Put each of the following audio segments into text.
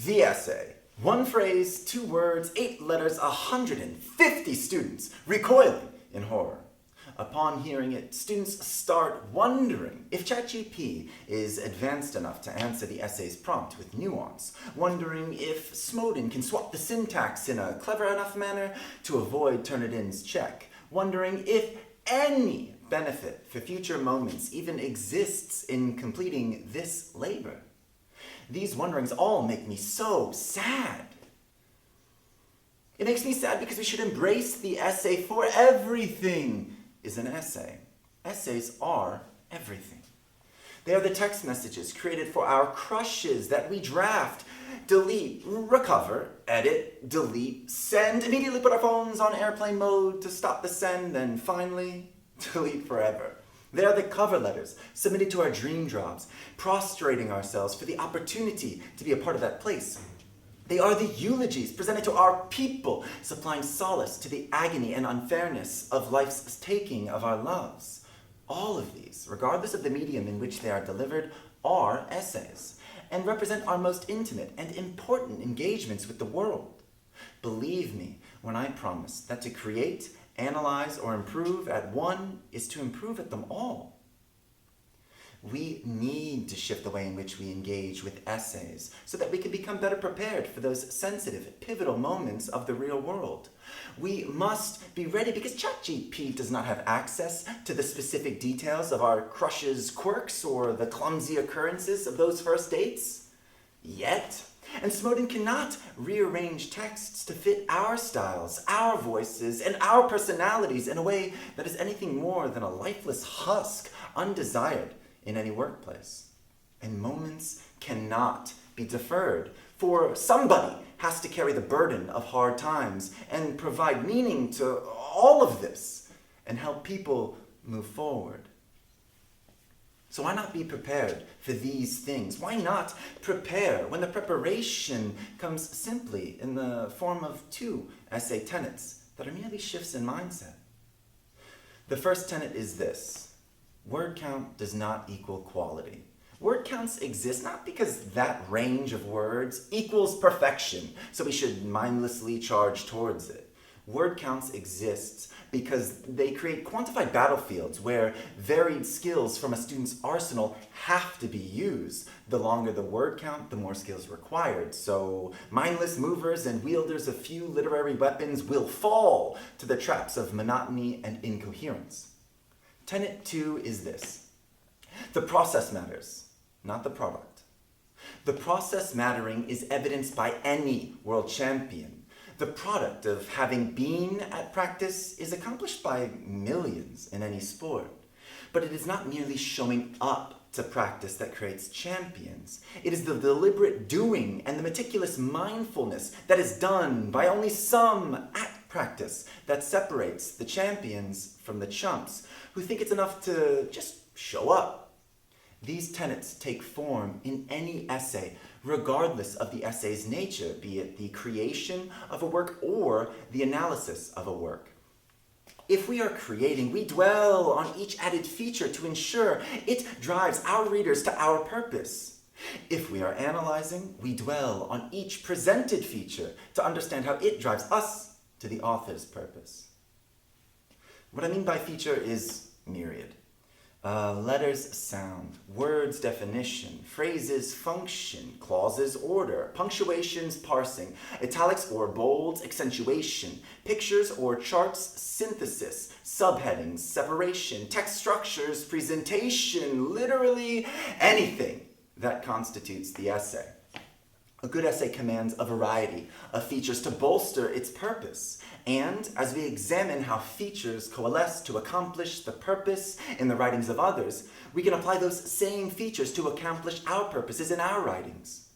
The essay. 1 phrase, 2 words, 8 letters, 150 students recoiling in horror. Upon hearing it, students start wondering if ChatGPT is advanced enough to answer the essay's prompt with nuance, wondering if Snowden can swap the syntax in a clever enough manner to avoid Turnitin's check, wondering if any benefit for future moments even exists in completing this labor. These wonderings all make me so sad. It makes me sad because we should embrace the essay, for everything is an essay. Essays are everything. They are the text messages created for our crushes that we draft, delete, recover, edit, delete, send, immediately put our phones on airplane mode to stop the send, then finally delete forever. They are the cover letters submitted to our dream jobs, prostrating ourselves for the opportunity to be a part of that place. They are the eulogies presented to our people, supplying solace to the agony and unfairness of life's taking of our loves. All of these, regardless of the medium in which they are delivered, are essays, and represent our most intimate and important engagements with the world. Believe me when I promise that to create, analyze, or improve at one is to improve at them all. We need to shift the way in which we engage with essays so that we can become better prepared for those sensitive, pivotal moments of the real world. We must be ready because ChatGPT does not have access to the specific details of our crush's quirks or the clumsy occurrences of those first dates. Yet. And Snowden cannot rearrange texts to fit our styles, our voices, and our personalities in a way that is anything more than a lifeless husk, undesired in any workplace. And moments cannot be deferred, for somebody has to carry the burden of hard times and provide meaning to all of this and help people move forward. So why not be prepared for these things? Why not prepare when the preparation comes simply in the form of 2 essay tenets that are merely shifts in mindset? The first tenet is this: word count does not equal quality. Word counts exist not because that range of words equals perfection, so we should mindlessly charge towards it. Word counts exist because they create quantified battlefields where varied skills from a student's arsenal have to be used. The longer the word count, the more skills required. So mindless movers and wielders of few literary weapons will fall to the traps of monotony and incoherence. Tenet 2 is this: the process matters, not the product. The process mattering is evidenced by any world champion. The product of having been at practice is accomplished by millions in any sport. But it is not merely showing up to practice that creates champions. It is the deliberate doing and the meticulous mindfulness that is done by only some at practice that separates the champions from the chumps who think it's enough to just show up. These tenets take form in any essay, regardless of the essay's nature, be it the creation of a work or the analysis of a work. If we are creating, we dwell on each added feature to ensure it drives our readers to our purpose. If we are analyzing, we dwell on each presented feature to understand how it drives us to the author's purpose. What I mean by feature is myriad. Letters sound, words definition, phrases function, clauses order, punctuations parsing, italics or bolds accentuation, pictures or charts synthesis, subheadings separation, text structures presentation, literally anything that constitutes the essay. A good essay commands a variety of features to bolster its purpose. And as we examine how features coalesce to accomplish the purpose in the writings of others, we can apply those same features to accomplish our purposes in our writings.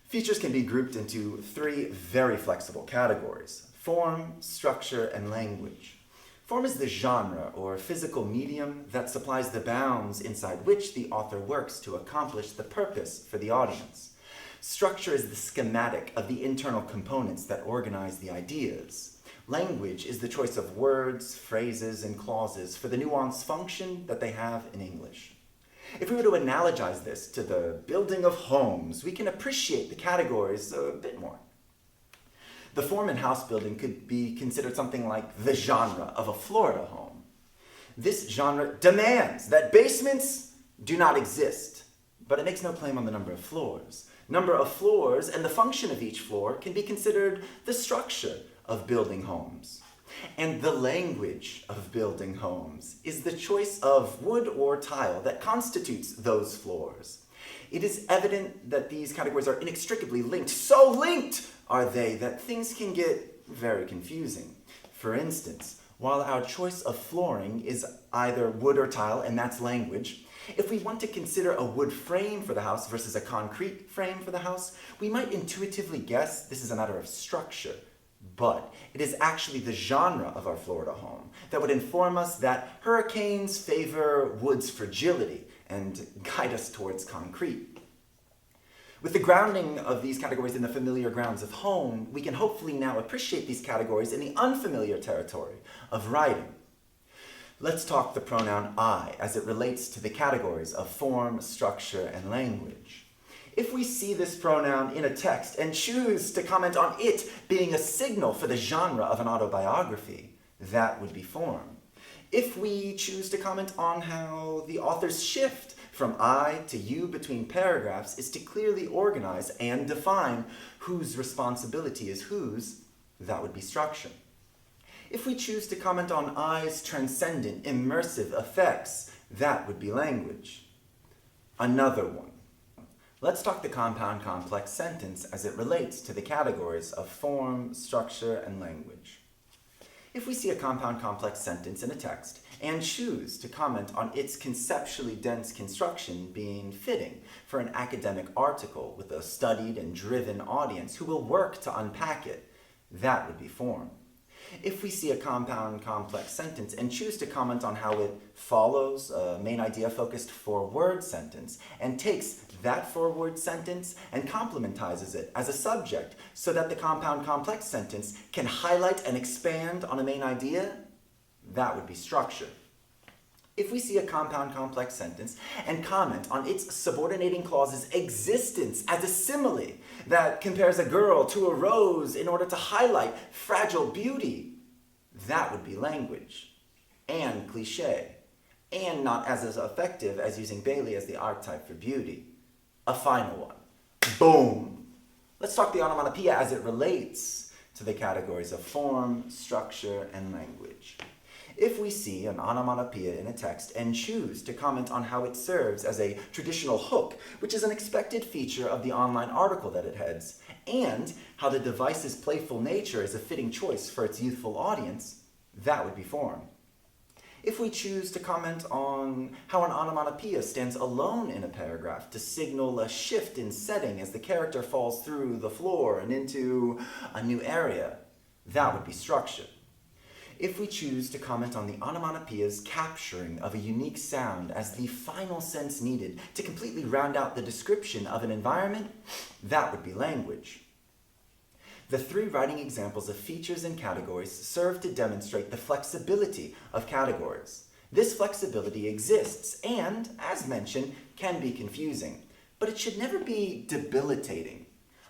Features can be grouped into 3 very flexible categories: form, structure, and language. Form is the genre or physical medium that supplies the bounds inside which the author works to accomplish the purpose for the audience. Structure is the schematic of the internal components that organize the ideas. Language is the choice of words, phrases, and clauses for the nuanced function that they have in English. If we were to analogize this to the building of homes, we can appreciate the categories a bit more. The form in house building could be considered something like the genre of a Florida home. This genre demands that basements do not exist, but it makes no claim on the number of floors. Number of floors and the function of each floor can be considered the structure of building homes. And the language of building homes is the choice of wood or tile that constitutes those floors. It is evident that these categories are inextricably linked. So linked are they that things can get very confusing. For instance, while our choice of flooring is either wood or tile, and that's language, if we want to consider a wood frame for the house versus a concrete frame for the house, we might intuitively guess this is a matter of structure. But it is actually the genre of our Florida home that would inform us that hurricanes favor wood's fragility and guide us towards concrete. With the grounding of these categories in the familiar grounds of home, we can hopefully now appreciate these categories in the unfamiliar territory of writing. Let's talk the pronoun I as it relates to the categories of form, structure, and language. If we see this pronoun in a text and choose to comment on it being a signal for the genre of an autobiography, that would be form. If we choose to comment on how the author's shift from I to you between paragraphs is to clearly organize and define whose responsibility is whose, that would be structure. If we choose to comment on I's transcendent, immersive effects, that would be language. Another one. Let's talk the compound complex sentence as it relates to the categories of form, structure, and language. If we see a compound complex sentence in a text and choose to comment on its conceptually dense construction being fitting for an academic article with a studied and driven audience who will work to unpack it, that would be form. If we see a compound complex sentence and choose to comment on how it follows a main idea focused four-word sentence and takes that four-word sentence and complementizes it as a subject so that the compound complex sentence can highlight and expand on a main idea, that would be structure. If we see a compound complex sentence and comment on its subordinating clause's existence as a simile that compares a girl to a rose in order to highlight fragile beauty, that would be language and cliche, and not as effective as using Bailey as the archetype for beauty. A final one. Boom! Let's talk the onomatopoeia as it relates to the categories of form, structure, and language. If we see an onomatopoeia in a text and choose to comment on how it serves as a traditional hook, which is an expected feature of the online article that it heads, and how the device's playful nature is a fitting choice for its youthful audience, that would be form. If we choose to comment on how an onomatopoeia stands alone in a paragraph to signal a shift in setting as the character falls through the floor and into a new area, that would be structure. If we choose to comment on the onomatopoeia's capturing of a unique sound as the final sense needed to completely round out the description of an environment, that would be language. The three writing examples of features and categories serve to demonstrate the flexibility of categories. This flexibility exists and, as mentioned, can be confusing, but it should never be debilitating.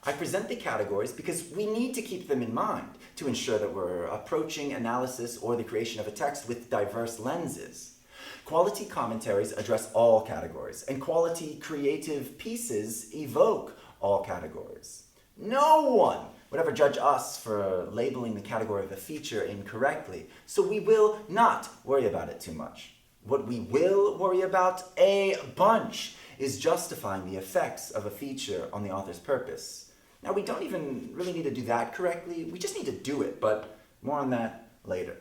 I present the categories because we need to keep them in mind to ensure that we're approaching analysis or the creation of a text with diverse lenses. Quality commentaries address all categories, and quality creative pieces evoke all categories. No one would ever judge us for labeling the category of a feature incorrectly, so we will not worry about it too much. What we will worry about a bunch is justifying the effects of a feature on the author's purpose. Now, we don't even really need to do that correctly. We just need to do it, but more on that later.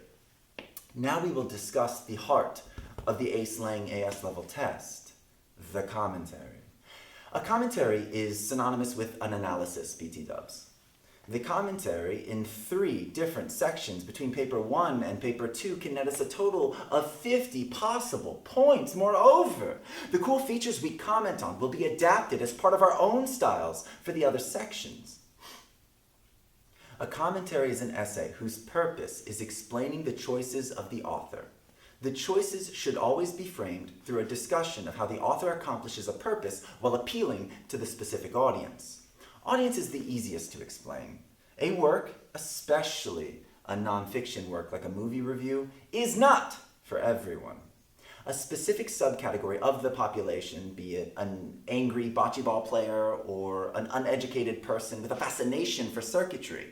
Now we will discuss the heart of the AICE Lang AS level test, the commentary. A commentary is synonymous with an analysis, BT dubs. The commentary in 3 different sections between paper 1 and paper 2 can net us a total of 50 possible points. Moreover, the cool features we comment on will be adapted as part of our own styles for the other sections. A commentary is an essay whose purpose is explaining the choices of the author. The choices should always be framed through a discussion of how the author accomplishes a purpose while appealing to the specific audience. Audience is the easiest to explain. A work, especially a nonfiction work like a movie review, is not for everyone. A specific subcategory of the population, be it an angry bocce ball player or an uneducated person with a fascination for circuitry,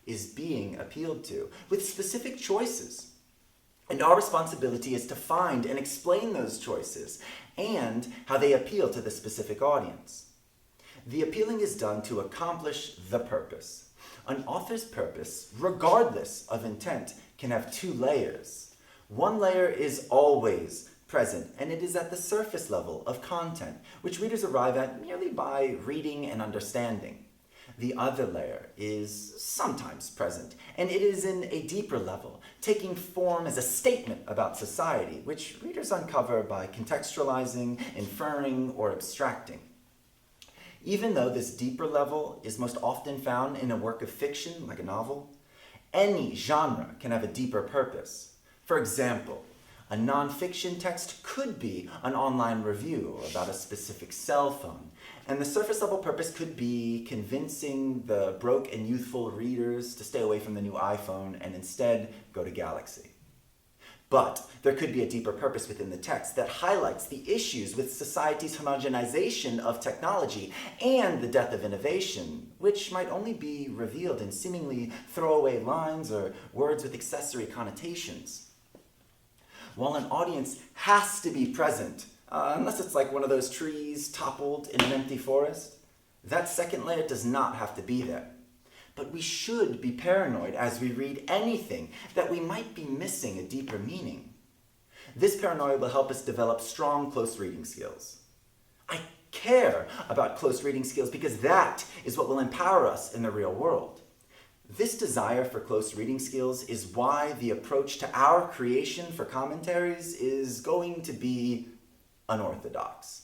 is being appealed to with specific choices. And our responsibility is to find and explain those choices and how they appeal to the specific audience. The appealing is done to accomplish the purpose. An author's purpose, regardless of intent, can have two layers. One layer is always present, and it is at the surface level of content, which readers arrive at merely by reading and understanding. The other layer is sometimes present, and it is in a deeper level, taking form as a statement about society, which readers uncover by contextualizing, inferring, or abstracting. Even though this deeper level is most often found in a work of fiction, like a novel, any genre can have a deeper purpose. For example, a nonfiction text could be an online review about a specific cell phone, and the surface level purpose could be convincing the broke and youthful readers to stay away from the new iPhone and instead go to Galaxy. But there could be a deeper purpose within the text that highlights the issues with society's homogenization of technology and the death of innovation, which might only be revealed in seemingly throwaway lines or words with accessory connotations. While an audience has to be present, unless it's like one of those trees toppled in an empty forest, that second layer does not have to be there. But we should be paranoid as we read anything that we might be missing a deeper meaning. This paranoia will help us develop strong close reading skills. I care about close reading skills because that is what will empower us in the real world. This desire for close reading skills is why the approach to our creation for commentaries is going to be unorthodox.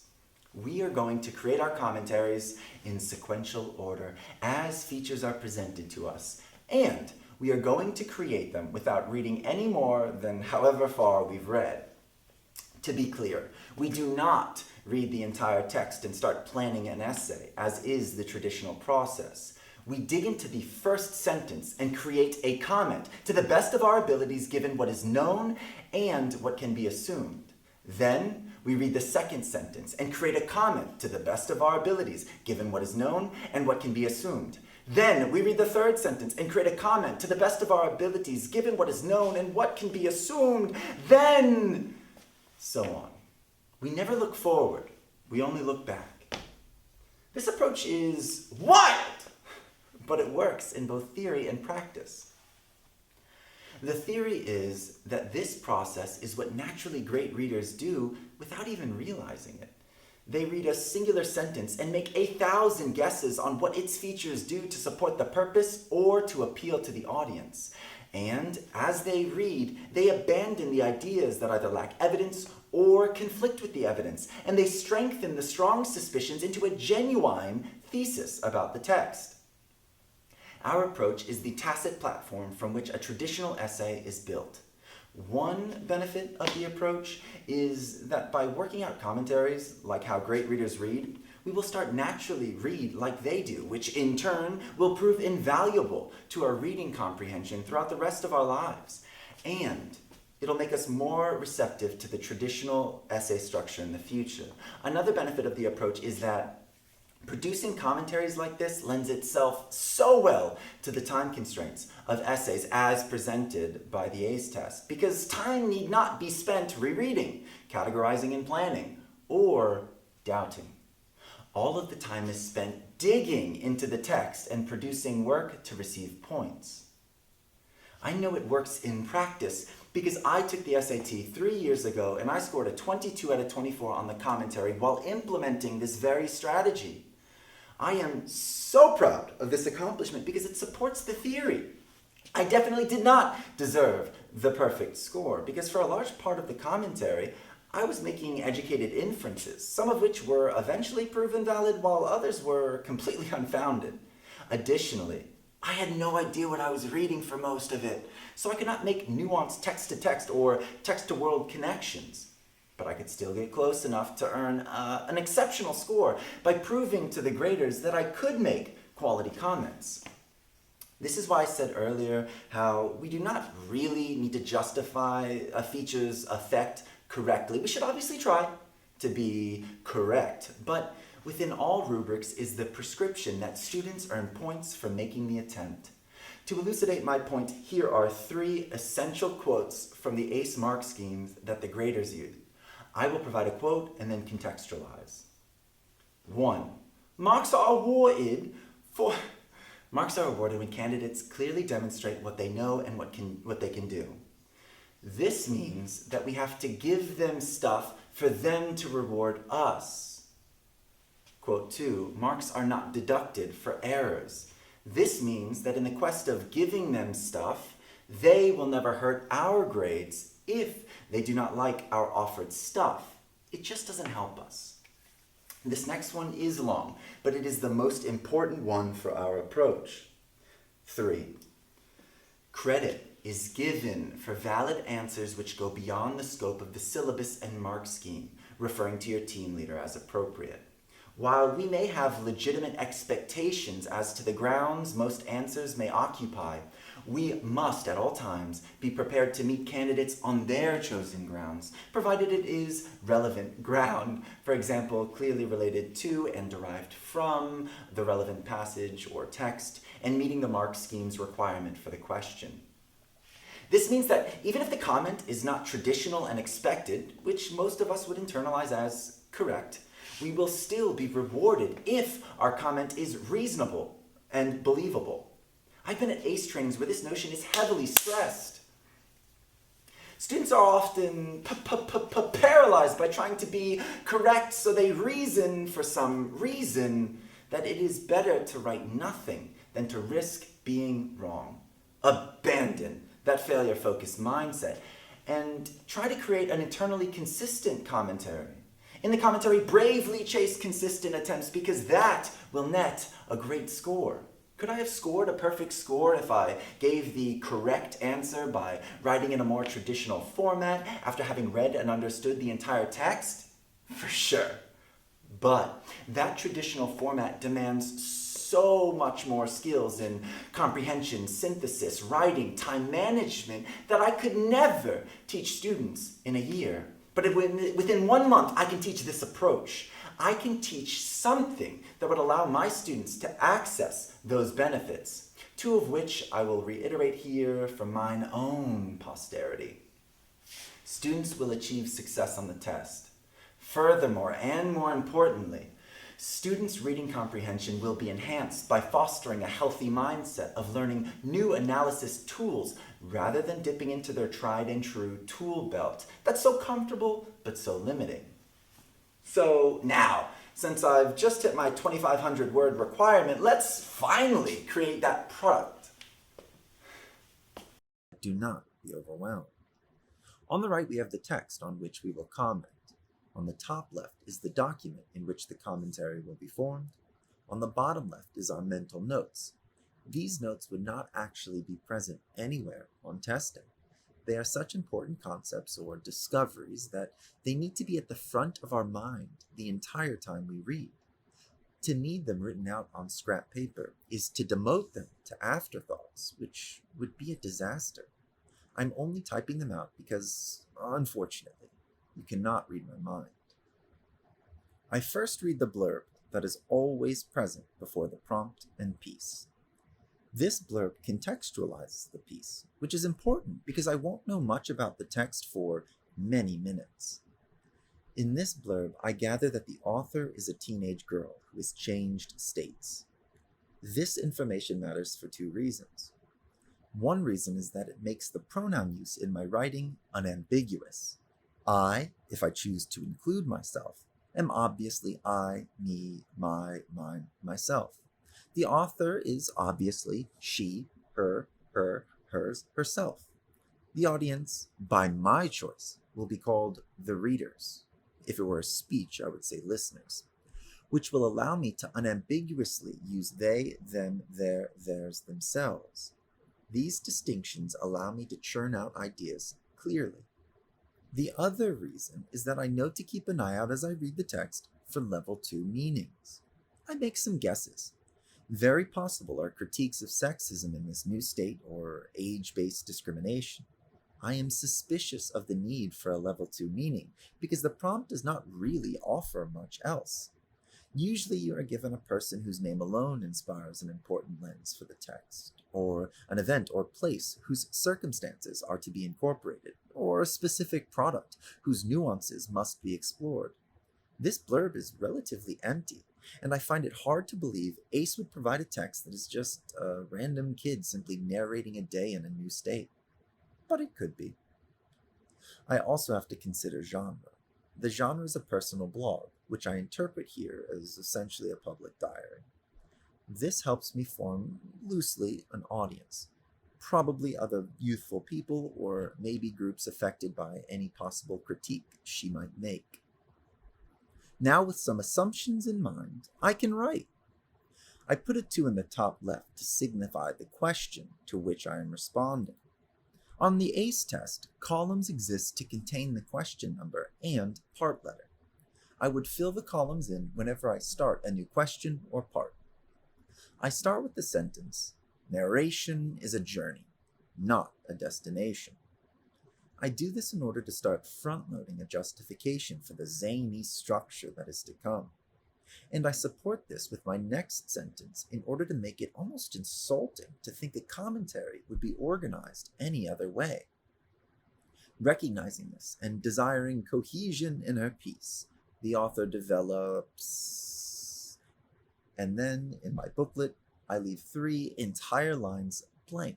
We are going to create our commentaries in sequential order as features are presented to us, and we are going to create them without reading any more than however far we've read. To be clear, we do not read the entire text and start planning an essay, as is the traditional process. We dig into the first sentence and create a comment to the best of our abilities given what is known and what can be assumed. Then, we read the second sentence and create a comment to the best of our abilities, given what is known and what can be assumed. Then we read the third sentence and create a comment to the best of our abilities, given what is known and what can be assumed. Then, so on. We never look forward. We only look back. This approach is wild, but it works in both theory and practice. The theory is that this process is what naturally great readers do without even realizing it. They read a singular sentence and make 1,000 guesses on what its features do to support the purpose or to appeal to the audience. And as they read, they abandon the ideas that either lack evidence or conflict with the evidence, and they strengthen the strong suspicions into a genuine thesis about the text. Our approach is the tacit platform from which a traditional essay is built. One benefit of the approach is that by working out commentaries, like how great readers read, we will start naturally read like they do, which in turn will prove invaluable to our reading comprehension throughout the rest of our lives. And it'll make us more receptive to the traditional essay structure in the future. Another benefit of the approach is that producing commentaries like this lends itself so well to the time constraints of essays as presented by the AICE test, because time need not be spent rereading, categorizing and planning, or doubting. All of the time is spent digging into the text and producing work to receive points. I know it works in practice because I took the SAT 3 years ago and I scored a 22 out of 24 on the commentary while implementing this very strategy. I am so proud of this accomplishment because it supports the theory. I definitely did not deserve the perfect score because for a large part of the commentary, I was making educated inferences, some of which were eventually proven valid while others were completely unfounded. Additionally, I had no idea what I was reading for most of it, so I could not make nuanced text-to-text or text-to-world connections. But I could still get close enough to earn an exceptional score by proving to the graders that I could make quality comments. This is why I said earlier how we do not really need to justify a feature's effect correctly. We should obviously try to be correct, but within all rubrics is the prescription that students earn points for making the attempt. To elucidate my point, here are 3 essential quotes from the AICE mark schemes that the graders use. I will provide a quote and then contextualize. 1. Marks are awarded when candidates clearly demonstrate what they know and what they can do. This means that we have to give them stuff for them to reward us. Quote 2, marks are not deducted for errors. This means that in the quest of giving them stuff, they will never hurt our grades if they do not like our offered stuff. It just doesn't help us. This next one is long, but it is the most important one for our approach. 3. Credit is given for valid answers which go beyond the scope of the syllabus and mark scheme, referring to your team leader as appropriate. While we may have legitimate expectations as to the grounds most answers may occupy, we must at all times be prepared to meet candidates on their chosen grounds, provided it is relevant ground, for example, clearly related to and derived from the relevant passage or text, and meeting the mark scheme's requirement for the question. This means that even if the comment is not traditional and expected, which most of us would internalize as correct, we will still be rewarded if our comment is reasonable and believable. I've been at AICE trainings where this notion is heavily stressed. Students are often paralyzed by trying to be correct, so they reason for some reason that it is better to write nothing than to risk being wrong. Abandon that failure-focused mindset and try to create an internally consistent commentary. In the commentary, bravely chase consistent attempts because that will net a great score. Could I have scored a perfect score if I gave the correct answer by writing in a more traditional format after having read and understood the entire text? For sure. But that traditional format demands so much more skills in comprehension, synthesis, writing, time management that I could never teach students in a year. But within 1 month, I can teach this approach. I can teach something that would allow my students to access those benefits, 2 of which I will reiterate here for mine own posterity. Students will achieve success on the test. Furthermore, and more importantly, students' reading comprehension will be enhanced by fostering a healthy mindset of learning new analysis tools rather than dipping into their tried and true tool belt that's so comfortable but so limiting. So now, since I've just hit my 2,500 word requirement, let's finally create that product. Do not be overwhelmed. On the right, we have the text on which we will comment. On the top left is the document in which the commentary will be formed. On the bottom left is our mental notes. These notes would not actually be present anywhere on testing. They are such important concepts or discoveries that they need to be at the front of our mind the entire time we read. To need them written out on scrap paper is to demote them to afterthoughts, which would be a disaster. I'm only typing them out because, unfortunately, you cannot read my mind. I first read the blurb that is always present before the prompt and piece. This blurb contextualizes the piece, which is important because I won't know much about the text for many minutes. In this blurb, I gather that the author is a teenage girl who has changed states. This information matters for 2 reasons. One reason is that it makes the pronoun use in my writing unambiguous. I, if I choose to include myself, am obviously I, me, my, mine, myself. The author is obviously she, her, hers, herself. The audience, by my choice, will be called the readers. If it were a speech, I would say listeners. which will allow me to unambiguously use they, them, their, theirs, themselves. These distinctions allow me to churn out ideas clearly. The other reason is that I know to keep an eye out as I read the text for level 2 meanings. I make some guesses. Very possible are critiques of sexism in this new state or age-based discrimination. I am suspicious of the need for a level 2 meaning because the prompt does not really offer much else. Usually you are given a person whose name alone inspires an important lens for the text, or an event or place whose circumstances are to be incorporated, or a specific product whose nuances must be explored. This blurb is relatively empty, and I find it hard to believe AICE would provide a text that is just a random kid simply narrating a day in a new state. But it could be. I also have to consider genre. The genre is a personal blog, which I interpret here as essentially a public diary. This helps me form, loosely, an audience, probably other youthful people or maybe groups affected by any possible critique she might make. Now, with some assumptions in mind, I can write. I put a 2 in the top left to signify the question to which I am responding. On the AICE test, columns exist to contain the question number and part letter. I would fill the columns in whenever I start a new question or part. I start with the sentence, narration is a journey, not a destination. I do this in order to start front-loading a justification for the zany structure that is to come. And I support this with my next sentence in order to make it almost insulting to think a commentary would be organized any other way. Recognizing this and desiring cohesion in her piece, the author develops... And then, in my booklet, I leave 3 entire lines blank.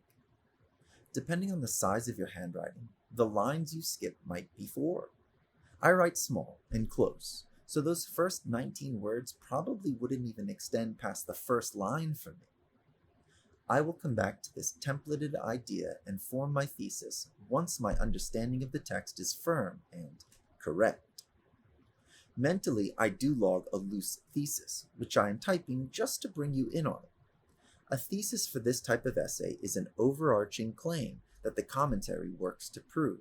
Depending on the size of your handwriting, the lines you skip might be 4. I write small and close, so those first 19 words probably wouldn't even extend past the first line for me. I will come back to this templated idea and form my thesis once my understanding of the text is firm and correct. Mentally, I do log a loose thesis, which I am typing just to bring you in on it. A thesis for this type of essay is an overarching claim that the commentary works to prove.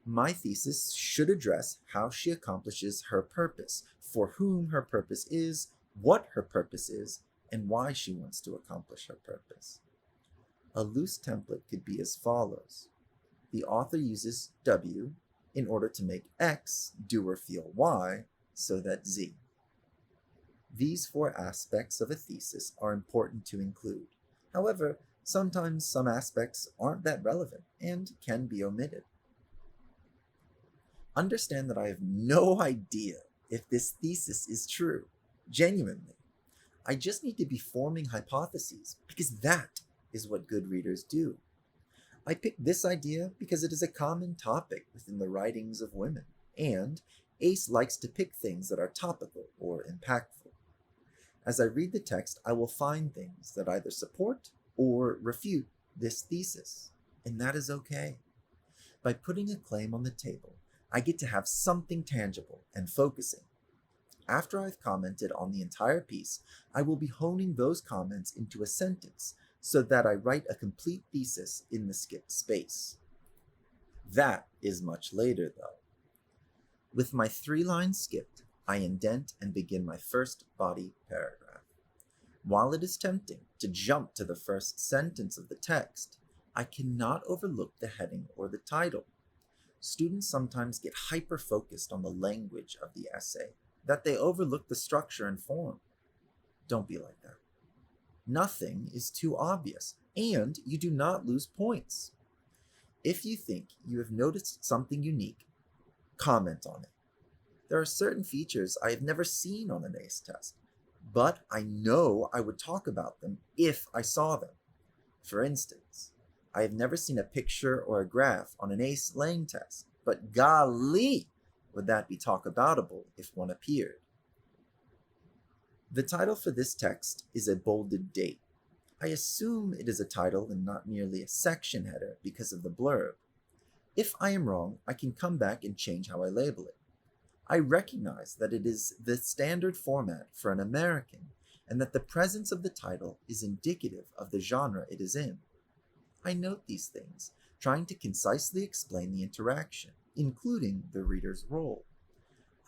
My thesis should address how she accomplishes her purpose, for whom her purpose is, what her purpose is, and why she wants to accomplish her purpose. A loose template could be as follows. The author uses W in order to make X do or feel Y so that Z. These 4 aspects of a thesis are important to include. However, sometimes some aspects aren't that relevant and can be omitted. Understand that I have no idea if this thesis is true, genuinely. I just need to be forming hypotheses because that is what good readers do. I picked this idea because it is a common topic within the writings of women, and AICE likes to pick things that are topical or impactful. As I read the text, I will find things that either support or refute this thesis, and that is okay. By putting a claim on the table, I get to have something tangible and focusing. After I've commented on the entire piece, I will be honing those comments into a sentence so that I write a complete thesis in the skipped space. That is much later, though. With my 3 lines skipped, I indent and begin my first body paragraph. While it is tempting to jump to the first sentence of the text, I cannot overlook the heading or the title. Students sometimes get hyper-focused on the language of the essay, that they overlook the structure and form. Don't be like that. Nothing is too obvious, and you do not lose points. If you think you have noticed something unique, comment on it. There are certain features I have never seen on an AICE test, but I know I would talk about them if I saw them. For instance, I have never seen a picture or a graph on an AICE slang test, but golly, would that be talk-aboutable if one appeared. The title for this text is a bolded date. I assume it is a title and not merely a section header because of the blurb. If I am wrong, I can come back and change how I label it. I recognize that it is the standard format for an American, and that the presence of the title is indicative of the genre it is in. I note these things, trying to concisely explain the interaction, including the reader's role.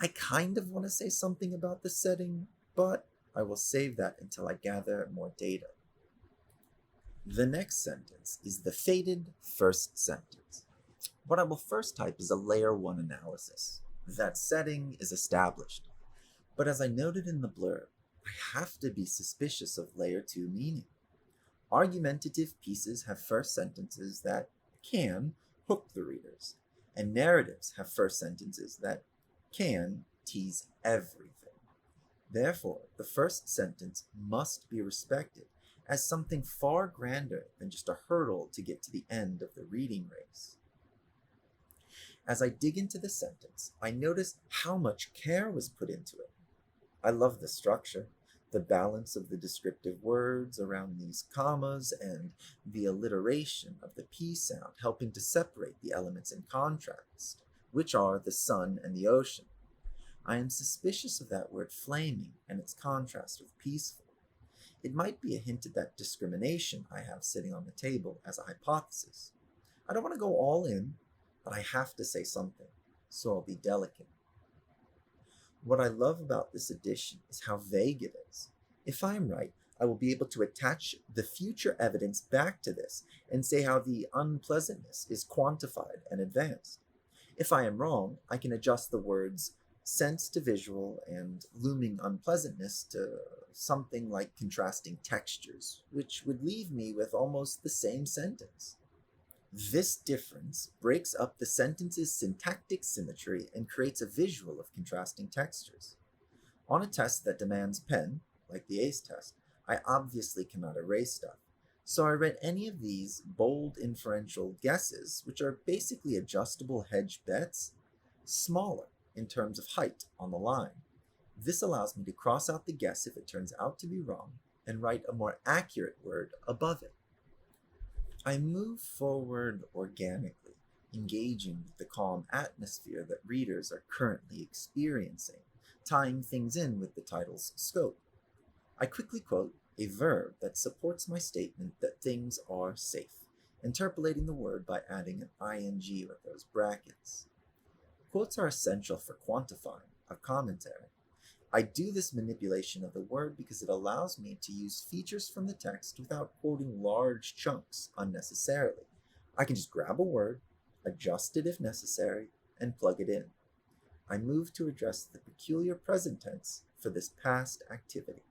I kind of want to say something about the setting, but I will save that until I gather more data. The next sentence is the fated first sentence. What I will first type is a layer 1 analysis. That setting is established, but as I noted in the blurb, I have to be suspicious of layer 2 meaning. Argumentative pieces have first sentences that can hook the readers, and narratives have first sentences that can tease everything. Therefore, the first sentence must be respected as something far grander than just a hurdle to get to the end of the reading race. As I dig into the sentence, I notice how much care was put into it. I love the structure, the balance of the descriptive words around these commas, and the alliteration of the P sound helping to separate the elements in contrast, which are the sun and the ocean. I am suspicious of that word flaming and its contrast with peaceful. It might be a hint at that discrimination I have sitting on the table as a hypothesis. I don't want to go all in, but I have to say something, so I'll be delicate. What I love about this edition is how vague it is. If I am right, I will be able to attach the future evidence back to this and say how the unpleasantness is quantified and advanced. If I am wrong, I can adjust the words sense to visual and looming unpleasantness to something like contrasting textures, which would leave me with almost the same sentence. This difference breaks up the sentence's syntactic symmetry and creates a visual of contrasting textures. On a test that demands pen, like the AICE test, I obviously cannot erase stuff, so I read any of these bold inferential guesses, which are basically adjustable hedge bets, smaller in terms of height on the line. This allows me to cross out the guess if it turns out to be wrong and write a more accurate word above it. I move forward organically, engaging with the calm atmosphere that readers are currently experiencing, tying things in with the title's scope. I quickly quote a verb that supports my statement that things are safe, interpolating the word by adding an ing with those brackets. Quotes are essential for quantifying a commentary. I do this manipulation of the word because it allows me to use features from the text without quoting large chunks unnecessarily. I can just grab a word, adjust it if necessary, and plug it in. I move to address the peculiar present tense for this past activity.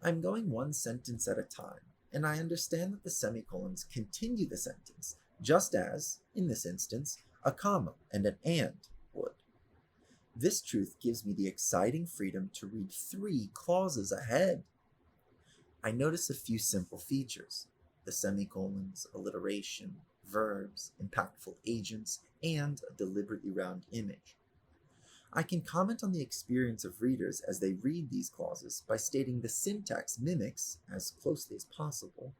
I'm going one sentence at a time, and I understand that the semicolons continue the sentence, just as, in this instance, a comma and an and would. This truth gives me the exciting freedom to read 3 clauses ahead. I notice a few simple features: the semicolons, alliteration, verbs, impactful agents, and a deliberately round image. I can comment on the experience of readers as they read these clauses by stating the syntax mimics, as closely as possible,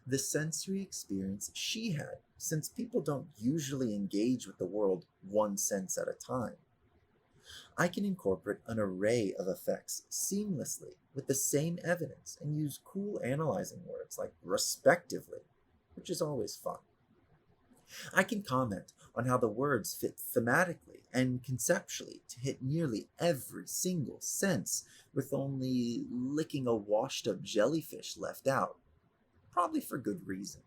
the sensory experience she had, since people don't usually engage with the world one sense at a time. I can incorporate an array of effects seamlessly with the same evidence and use cool analyzing words like respectively, which is always fun. I can comment on how the words fit thematically and conceptually to hit nearly every single sense, with only licking a washed-up jellyfish left out, probably for good reason.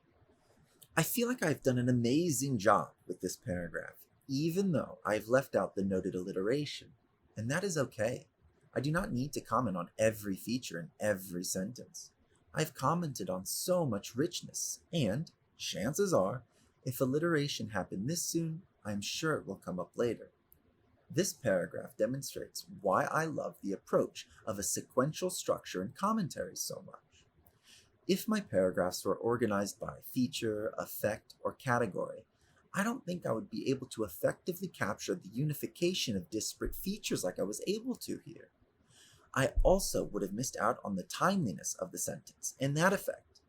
I feel like I've done an amazing job with this paragraph, even though I've left out the noted alliteration, and that is okay. I do not need to comment on every feature in every sentence. I've commented on so much richness, and, chances are, if alliteration happened this soon, I'm sure it will come up later. This paragraph demonstrates why I love the approach of a sequential structure in commentaries so much. If my paragraphs were organized by feature, effect, or category, I don't think I would be able to effectively capture the unification of disparate features like I was able to here. I also would have missed out on the timeliness of the sentence and that effect.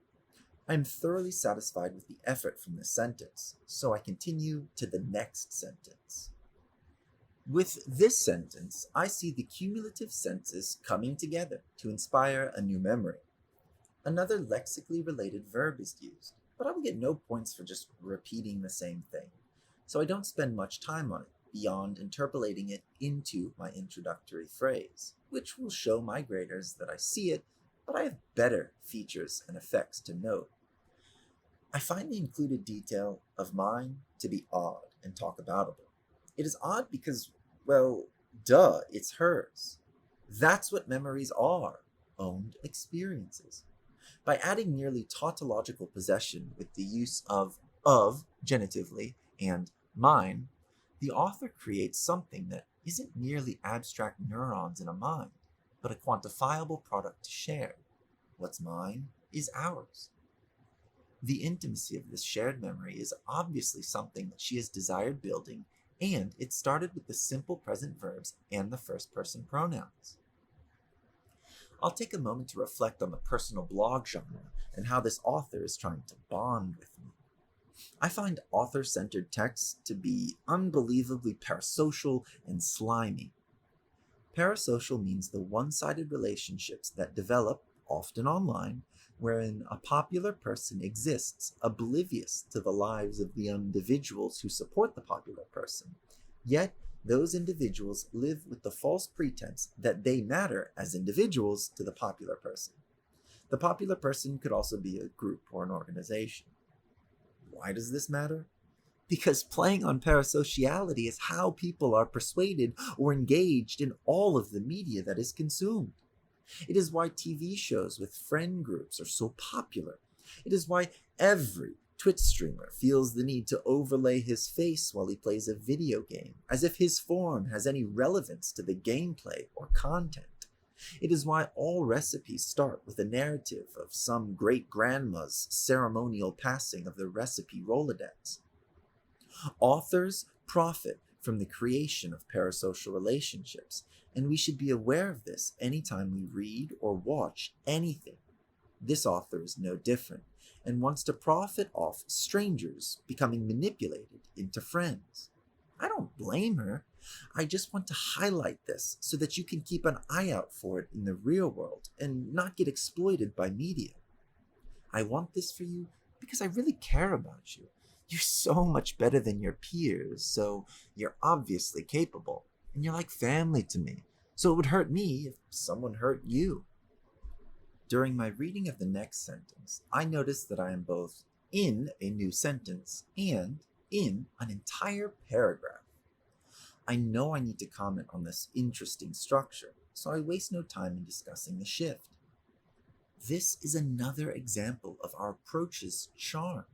I am thoroughly satisfied with the effort from this sentence, so I continue to the next sentence. With this sentence, I see the cumulative senses coming together to inspire a new memory. Another lexically related verb is used, but I will get no points for just repeating the same thing, so I don't spend much time on it beyond interpolating it into my introductory phrase, which will show my graders that I see it, but I have better features and effects to note. I find the included detail of mine to be odd and talk aboutable. It is odd because, well, duh, it's hers. That's what memories are, owned experiences. By adding nearly tautological possession with the use of genitively and mine, the author creates something that isn't merely abstract neurons in a mind, but a quantifiable product to share. What's mine is ours. The intimacy of this shared memory is obviously something that she has desired building, and it started with the simple present verbs and the first person pronouns. I'll take a moment to reflect on the personal blog genre and how this author is trying to bond with me. I find author-centered texts to be unbelievably parasocial and slimy. Parasocial means the one-sided relationships that develop, often online, wherein a popular person exists oblivious to the lives of the individuals who support the popular person, yet those individuals live with the false pretense that they matter as individuals to the popular person. The popular person could also be a group or an organization. Why does this matter? Because playing on parasociality is how people are persuaded or engaged in all of the media that is consumed. It is why TV shows with friend groups are so popular. It is why every Twitch streamer feels the need to overlay his face while he plays a video game, as if his form has any relevance to the gameplay or content. It is why all recipes start with a narrative of some great-grandma's ceremonial passing of the recipe Rolodex. Authors profit from the creation of parasocial relationships, and we should be aware of this anytime we read or watch anything. This author is no different, and wants to profit off strangers becoming manipulated into friends. I don't blame her. I just want to highlight this so that you can keep an eye out for it in the real world and not get exploited by media. I want this for you because I really care about you. You're so much better than your peers, so you're obviously capable, and you're like family to me, so it would hurt me if someone hurt you. During my reading of the next sentence, I noticed that I am both in a new sentence and in an entire paragraph. I know I need to comment on this interesting structure, so I waste no time in discussing the shift. This is another example of our approach's charm.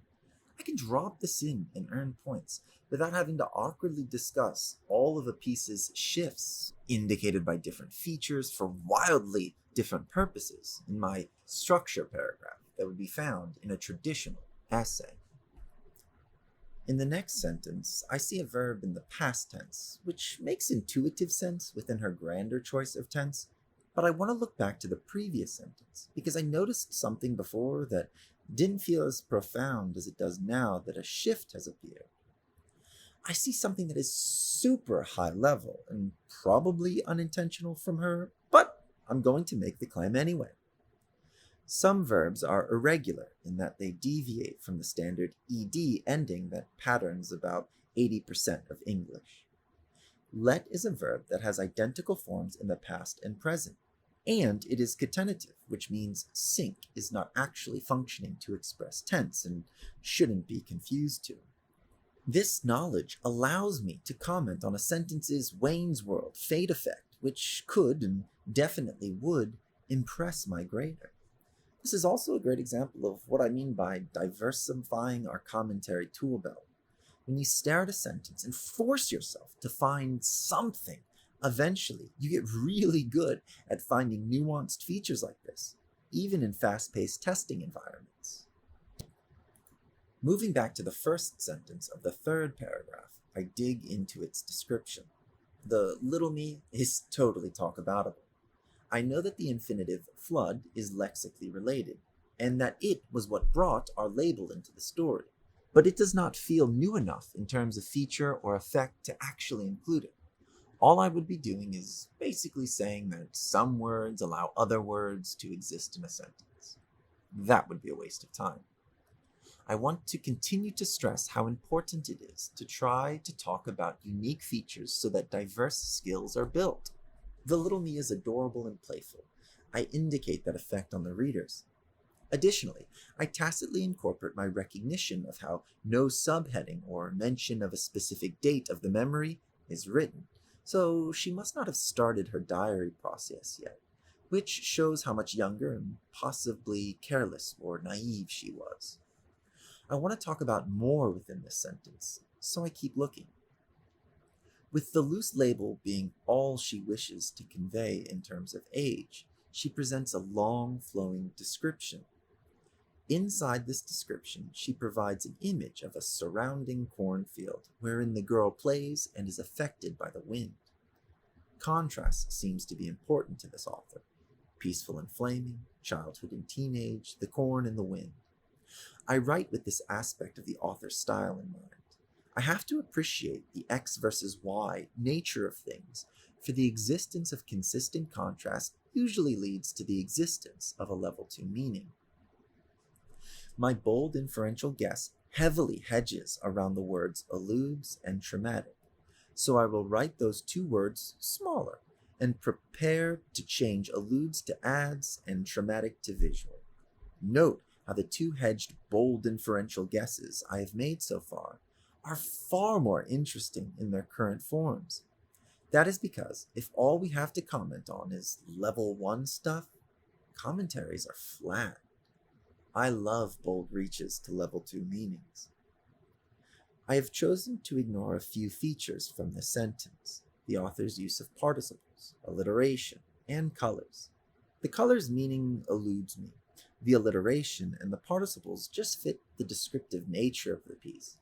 I can drop this in and earn points without having to awkwardly discuss all of a piece's shifts, indicated by different features for wildly different purposes in my structure paragraph that would be found in a traditional essay. In the next sentence, I see a verb in the past tense, which makes intuitive sense within her grander choice of tense, but I want to look back to the previous sentence because I noticed something before that didn't feel as profound as it does now that a shift has appeared. I see something that is super high level and probably unintentional from her, but I'm going to make the claim anyway. Some verbs are irregular in that they deviate from the standard ed ending that patterns about 80% of English. Let is a verb that has identical forms in the past and present, and it is catenative, which means sync is not actually functioning to express tense and shouldn't be confused to. This knowledge allows me to comment on a sentence's Wayne's World fade effect, which could and definitely would impress my grader. This is also a great example of what I mean by diversifying our commentary tool belt. When you stare at a sentence and force yourself to find something, eventually you get really good at finding nuanced features like this, even in fast-paced testing environments. Moving back to the first sentence of the third paragraph, I dig into its description. The little me is totally talkaboutable. I know that the infinitive flood is lexically related, and that it was what brought our label into the story, but it does not feel new enough in terms of feature or effect to actually include it. All I would be doing is basically saying that some words allow other words to exist in a sentence. That would be a waste of time. I want to continue to stress how important it is to try to talk about unique features so that diverse skills are built. The little me is adorable and playful. I indicate that effect on the readers. Additionally, I tacitly incorporate my recognition of how no subheading or mention of a specific date of the memory is written, so she must not have started her diary process yet, which shows how much younger and possibly careless or naive she was. I want to talk about more within this sentence, so I keep looking. With the loose label being all she wishes to convey in terms of age, she presents a long, flowing description. Inside this description, she provides an image of a surrounding cornfield wherein the girl plays and is affected by the wind. Contrast seems to be important to this author. Peaceful and flaming, childhood and teenage, the corn and the wind. I write with this aspect of the author's style in mind. I have to appreciate the X versus Y nature of things, for the existence of consistent contrast usually leads to the existence of a level 2 meaning. My bold inferential guess heavily hedges around the words alludes and traumatic, so I will write those two words smaller and prepare to change alludes to adds and traumatic to visual. Note how the two hedged bold inferential guesses I have made so far are far more interesting in their current forms. That is because if all we have to comment on is level 1 stuff, commentaries are flat. I love bold reaches to level 2 meanings. I have chosen to ignore a few features from this sentence: the author's use of participles, alliteration, and colors. The colors meaning eludes me. The alliteration and the participles just fit the descriptive nature of the piece.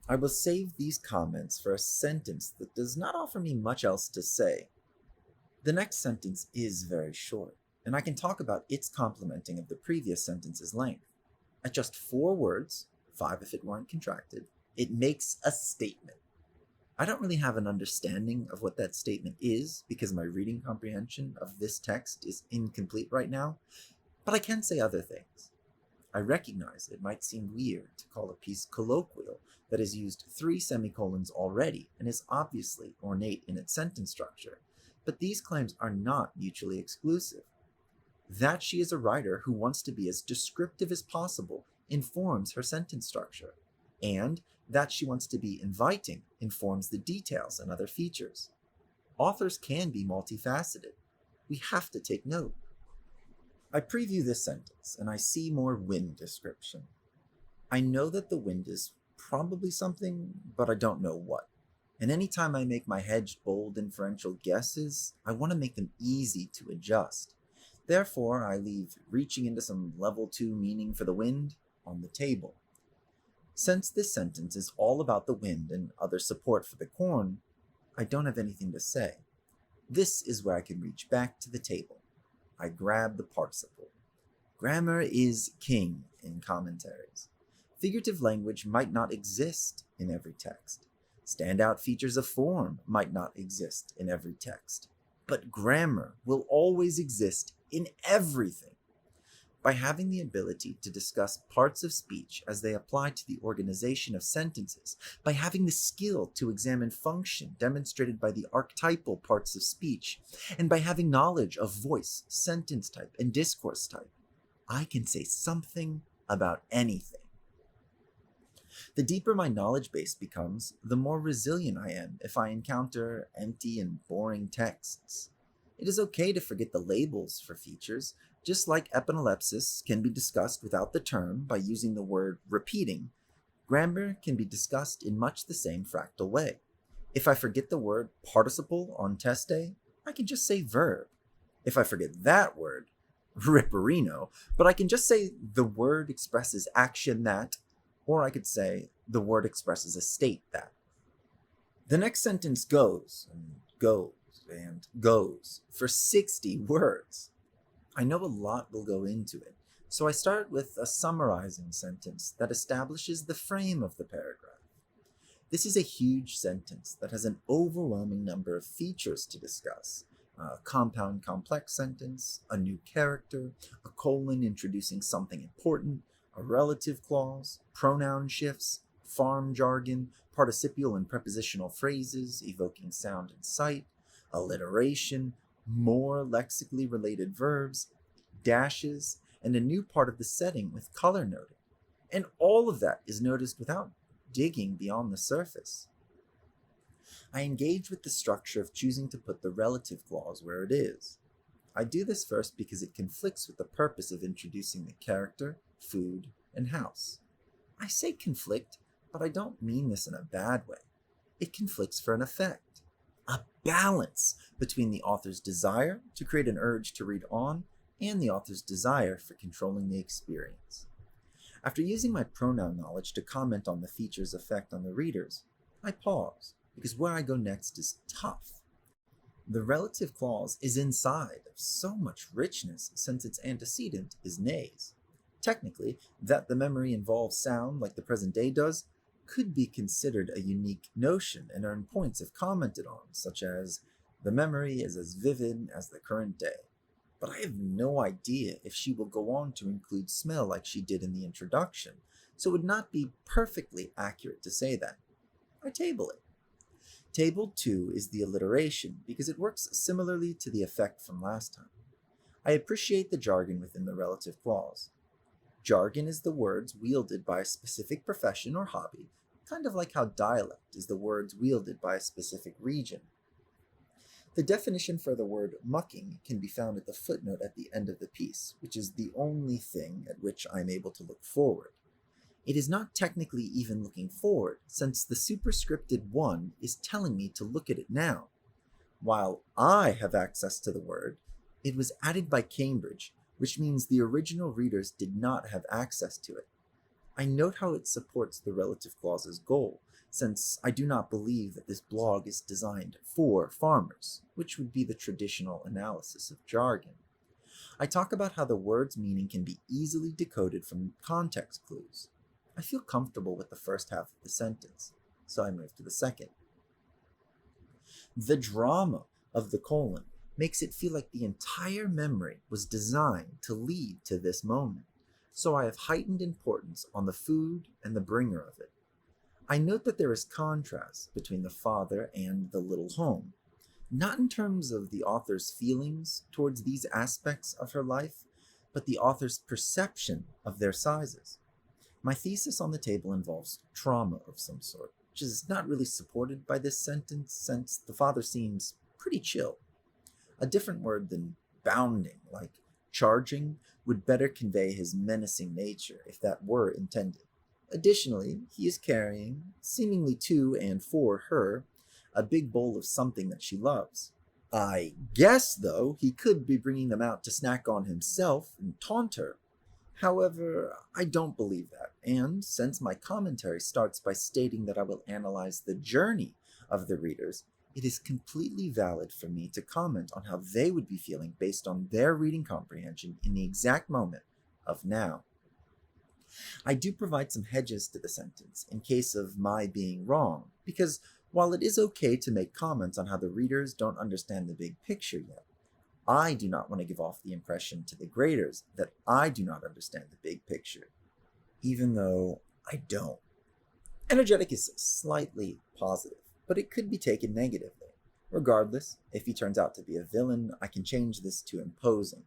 I will save these comments for a sentence that does not offer me much else to say. The next sentence is very short, and I can talk about its complementing of the previous sentence's length. At just 4 words, 5 if it weren't contracted, it makes a statement. I don't really have an understanding of what that statement is because my reading comprehension of this text is incomplete right now, but I can say other things. I recognize it might seem weird to call a piece colloquial that has used 3 semicolons already and is obviously ornate in its sentence structure, but these claims are not mutually exclusive. That she is a writer who wants to be as descriptive as possible informs her sentence structure, and that she wants to be inviting informs the details and other features. Authors can be multifaceted. We have to take note. I preview this sentence and I see more wind description. I know that the wind is probably something, but I don't know what. And anytime I make my hedged bold inferential guesses, I want to make them easy to adjust. Therefore, I leave reaching into some level 2 meaning for the wind on the table. Since this sentence is all about the wind and other support for the corn, I don't have anything to say. This is where I can reach back to the table. I grab the participle. Grammar is king in commentaries. Figurative language might not exist in every text. Standout features of form might not exist in every text. But grammar will always exist in everything. By having the ability to discuss parts of speech as they apply to the organization of sentences, by having the skill to examine function demonstrated by the archetypal parts of speech, and by having knowledge of voice, sentence type, and discourse type, I can say something about anything. The deeper my knowledge base becomes, the more resilient I am if I encounter empty and boring texts. It is okay to forget the labels for features, just like epilepsis can be discussed without the term by using the word repeating. Grammar can be discussed in much the same fractal way. If I forget the word participle on test day, I can just say verb. If I forget that word, ripperino, but I can just say the word expresses action that, or I could say the word expresses a state that. The next sentence goes and goes and goes for 60 words. I know a lot will go into it, so I start with a summarizing sentence that establishes the frame of the paragraph. This is a huge sentence that has an overwhelming number of features to discuss. A compound complex sentence, a new character, a colon introducing something important, a relative clause, pronoun shifts, farm jargon, participial and prepositional phrases evoking sound and sight, alliteration, more lexically related verbs, dashes, and a new part of the setting with color noting. And all of that is noticed without digging beyond the surface. I engage with the structure of choosing to put the relative clause where it is. I do this first because it conflicts with the purpose of introducing the character, food, and house. I say conflict, but I don't mean this in a bad way. It conflicts for an effect, a balance between the author's desire to create an urge to read on and the author's desire for controlling the experience. After using my pronoun knowledge to comment on the feature's effect on the readers, I pause, because where I go next is tough. The relative clause is inside of so much richness since its antecedent is nays. Technically, that the memory involves sound like the present day does could be considered a unique notion and earn points if commented on, such as, the memory is as vivid as the current day. But I have no idea if she will go on to include smell like she did in the introduction, so it would not be perfectly accurate to say that. I table it. Table 2 is the alliteration because it works similarly to the effect from last time. I appreciate the jargon within the relative clause. Jargon is the words wielded by a specific profession or hobby, kind of like how dialect is the words wielded by a specific region. The definition for the word mucking can be found at the footnote at the end of the piece, which is the only thing at which I am able to look forward. It is not technically even looking forward, since the superscripted 1 is telling me to look at it now. While I have access to the word, it was added by Cambridge, which means the original readers did not have access to it. I note how it supports the relative clause's goal, since I do not believe that this blog is designed for farmers, which would be the traditional analysis of jargon. I talk about how the word's meaning can be easily decoded from context clues. I feel comfortable with the first half of the sentence, so I move to the second. The drama of the colon makes it feel like the entire memory was designed to lead to this moment, so I have heightened importance on the food and the bringer of it. I note that there is contrast between the father and the little home, not in terms of the author's feelings towards these aspects of her life, but the author's perception of their sizes. My thesis on the table involves trauma of some sort, which is not really supported by this sentence since the father seems pretty chill. A different word than bounding, like charging, would better convey his menacing nature if that were intended. Additionally, he is carrying, seemingly to and for her, a big bowl of something that she loves. I guess, though, he could be bringing them out to snack on himself and taunt her. However, I don't believe that, and since my commentary starts by stating that I will analyze the journey of the readers, it is completely valid for me to comment on how they would be feeling based on their reading comprehension in the exact moment of now. I do provide some hedges to the sentence in case of my being wrong, because while it is okay to make comments on how the readers don't understand the big picture yet, I do not want to give off the impression to the graders that I do not understand the big picture, even though I don't. Energetic is slightly positive, but it could be taken negatively. Regardless, if he turns out to be a villain, I can change this to imposing.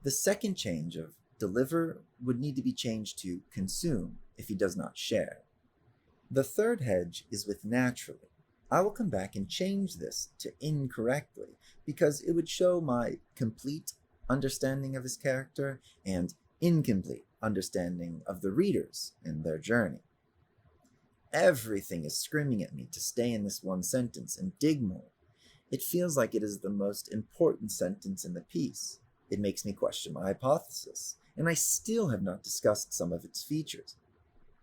The second change of deliver would need to be changed to consume if he does not share. The third hedge is with naturally. I will come back and change this to incorrectly because it would show my complete understanding of his character and incomplete understanding of the readers and their journey. Everything is screaming at me to stay in this one sentence and dig more. It feels like it is the most important sentence in the piece. It makes me question my hypothesis, and I still have not discussed some of its features.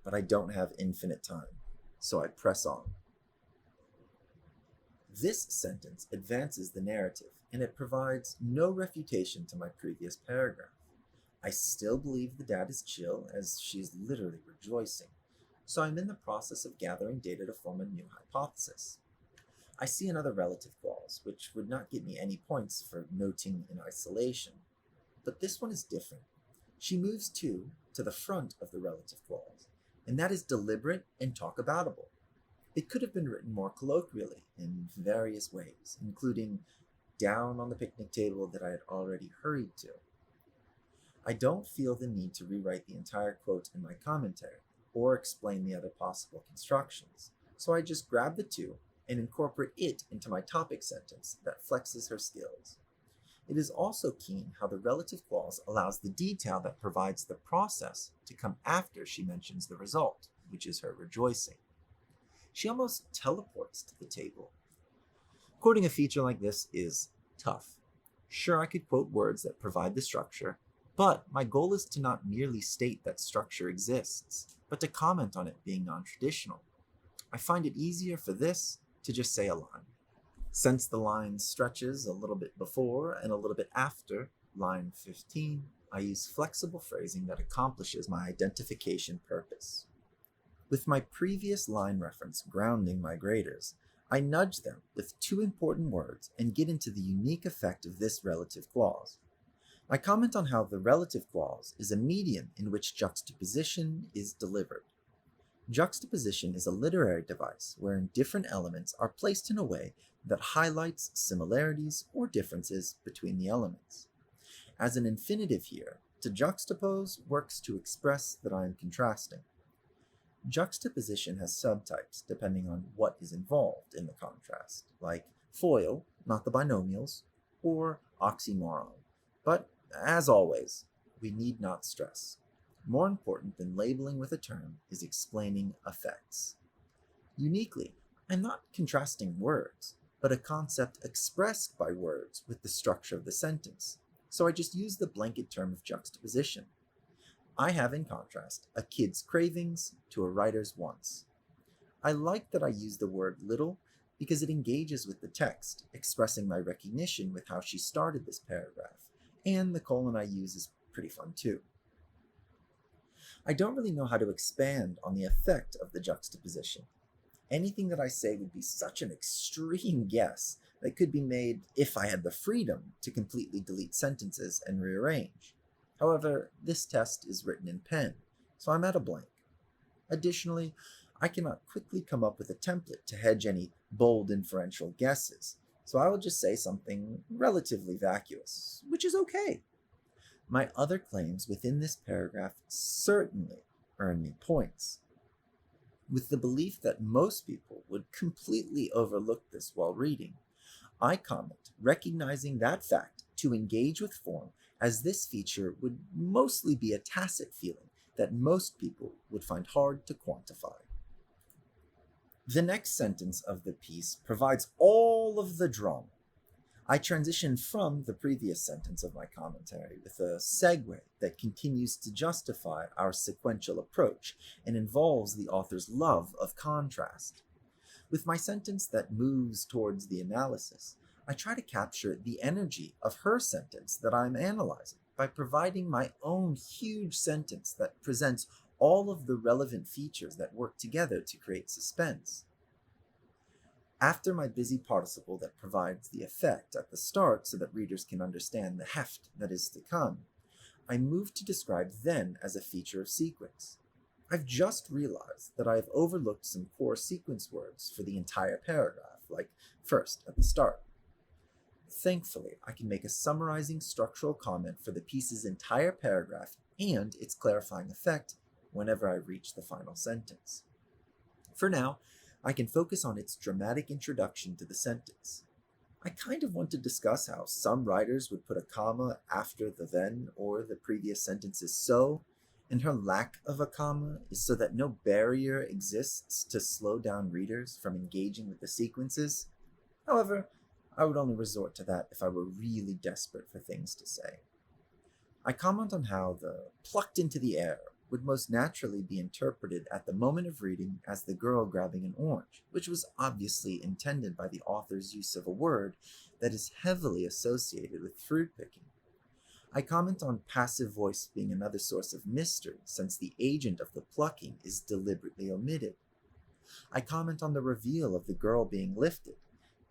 But I don't have infinite time, so I press on. This sentence advances the narrative, and it provides no refutation to my previous paragraph. I still believe the dad is chill, as she is literally rejoicing. so I'm in the process of gathering data to form a new hypothesis. I see another relative clause, which would not get me any points for noting in isolation, but this one is different. She moves to the front of the relative clause, and that is deliberate and talk-aboutable. It could have been written more colloquially in various ways, including down on the picnic table that I had already hurried to. I don't feel the need to rewrite the entire quote in my commentary or explain the other possible constructions, so I just grab the two and incorporate it into my topic sentence that flexes her skills. It is also keen how the relative clause allows the detail that provides the process to come after she mentions the result, which is her rejoicing. She almost teleports to the table. Quoting a feature like this is tough. Sure, I could quote words that provide the structure, but my goal is to not merely state that structure exists, but to comment on it being non-traditional. I find it easier for this to just say a line. Since the line stretches a little bit before and a little bit after line 15, I use flexible phrasing that accomplishes my identification purpose. With my previous line reference grounding my graders, I nudge them with two important words and get into the unique effect of this relative clause. I comment on how the relative clause is a medium in which juxtaposition is delivered. Juxtaposition is a literary device wherein different elements are placed in a way that highlights similarities or differences between the elements. As an infinitive here, to juxtapose works to express that I am contrasting. Juxtaposition has subtypes depending on what is involved in the contrast, like FOIL, not the binomials, or oxymoron. But, as always, we need not stress. More important than labeling with a term is explaining effects. Uniquely, I'm not contrasting words, but a concept expressed by words with the structure of the sentence, so I just use the blanket term of juxtaposition. I have, in contrast, a kid's cravings to a writer's wants. I like that I use the word little because it engages with the text, expressing my recognition with how she started this paragraph, and the colon I use is pretty fun too. I don't really know how to expand on the effect of the juxtaposition. Anything that I say would be such an extreme guess that could be made if I had the freedom to completely delete sentences and rearrange. However, this test is written in pen, so I'm at a blank. Additionally, I cannot quickly come up with a template to hedge any bold inferential guesses, so I will just say something relatively vacuous, which is okay. My other claims within this paragraph certainly earn me points. With the belief that most people would completely overlook this while reading, I comment, recognizing that fact to engage with form, as this feature would mostly be a tacit feeling that most people would find hard to quantify. The next sentence of the piece provides all of the drama. I transition from the previous sentence of my commentary with a segue that continues to justify our sequential approach and involves the author's love of contrast. With my sentence that moves towards the analysis, I try to capture the energy of her sentence that I'm analyzing by providing my own huge sentence that presents all of the relevant features that work together to create suspense. After my busy participle that provides the effect at the start so that readers can understand the heft that is to come, I move to describe then as a feature of sequence. I've just realized that I have overlooked some core sequence words for the entire paragraph, like first at the start. Thankfully, I can make a summarizing structural comment for the piece's entire paragraph and its clarifying effect whenever I reach the final sentence. For now, I can focus on its dramatic introduction to the sentence. I kind of want to discuss how some writers would put a comma after the then or the previous sentence is so, and her lack of a comma is so that no barrier exists to slow down readers from engaging with the sequences. However, I would only resort to that if I were really desperate for things to say. I comment on how the plucked into the air would most naturally be interpreted at the moment of reading as the girl grabbing an orange, which was obviously intended by the author's use of a word that is heavily associated with fruit picking. I comment on passive voice being another source of mystery, since the agent of the plucking is deliberately omitted. I comment on the reveal of the girl being lifted,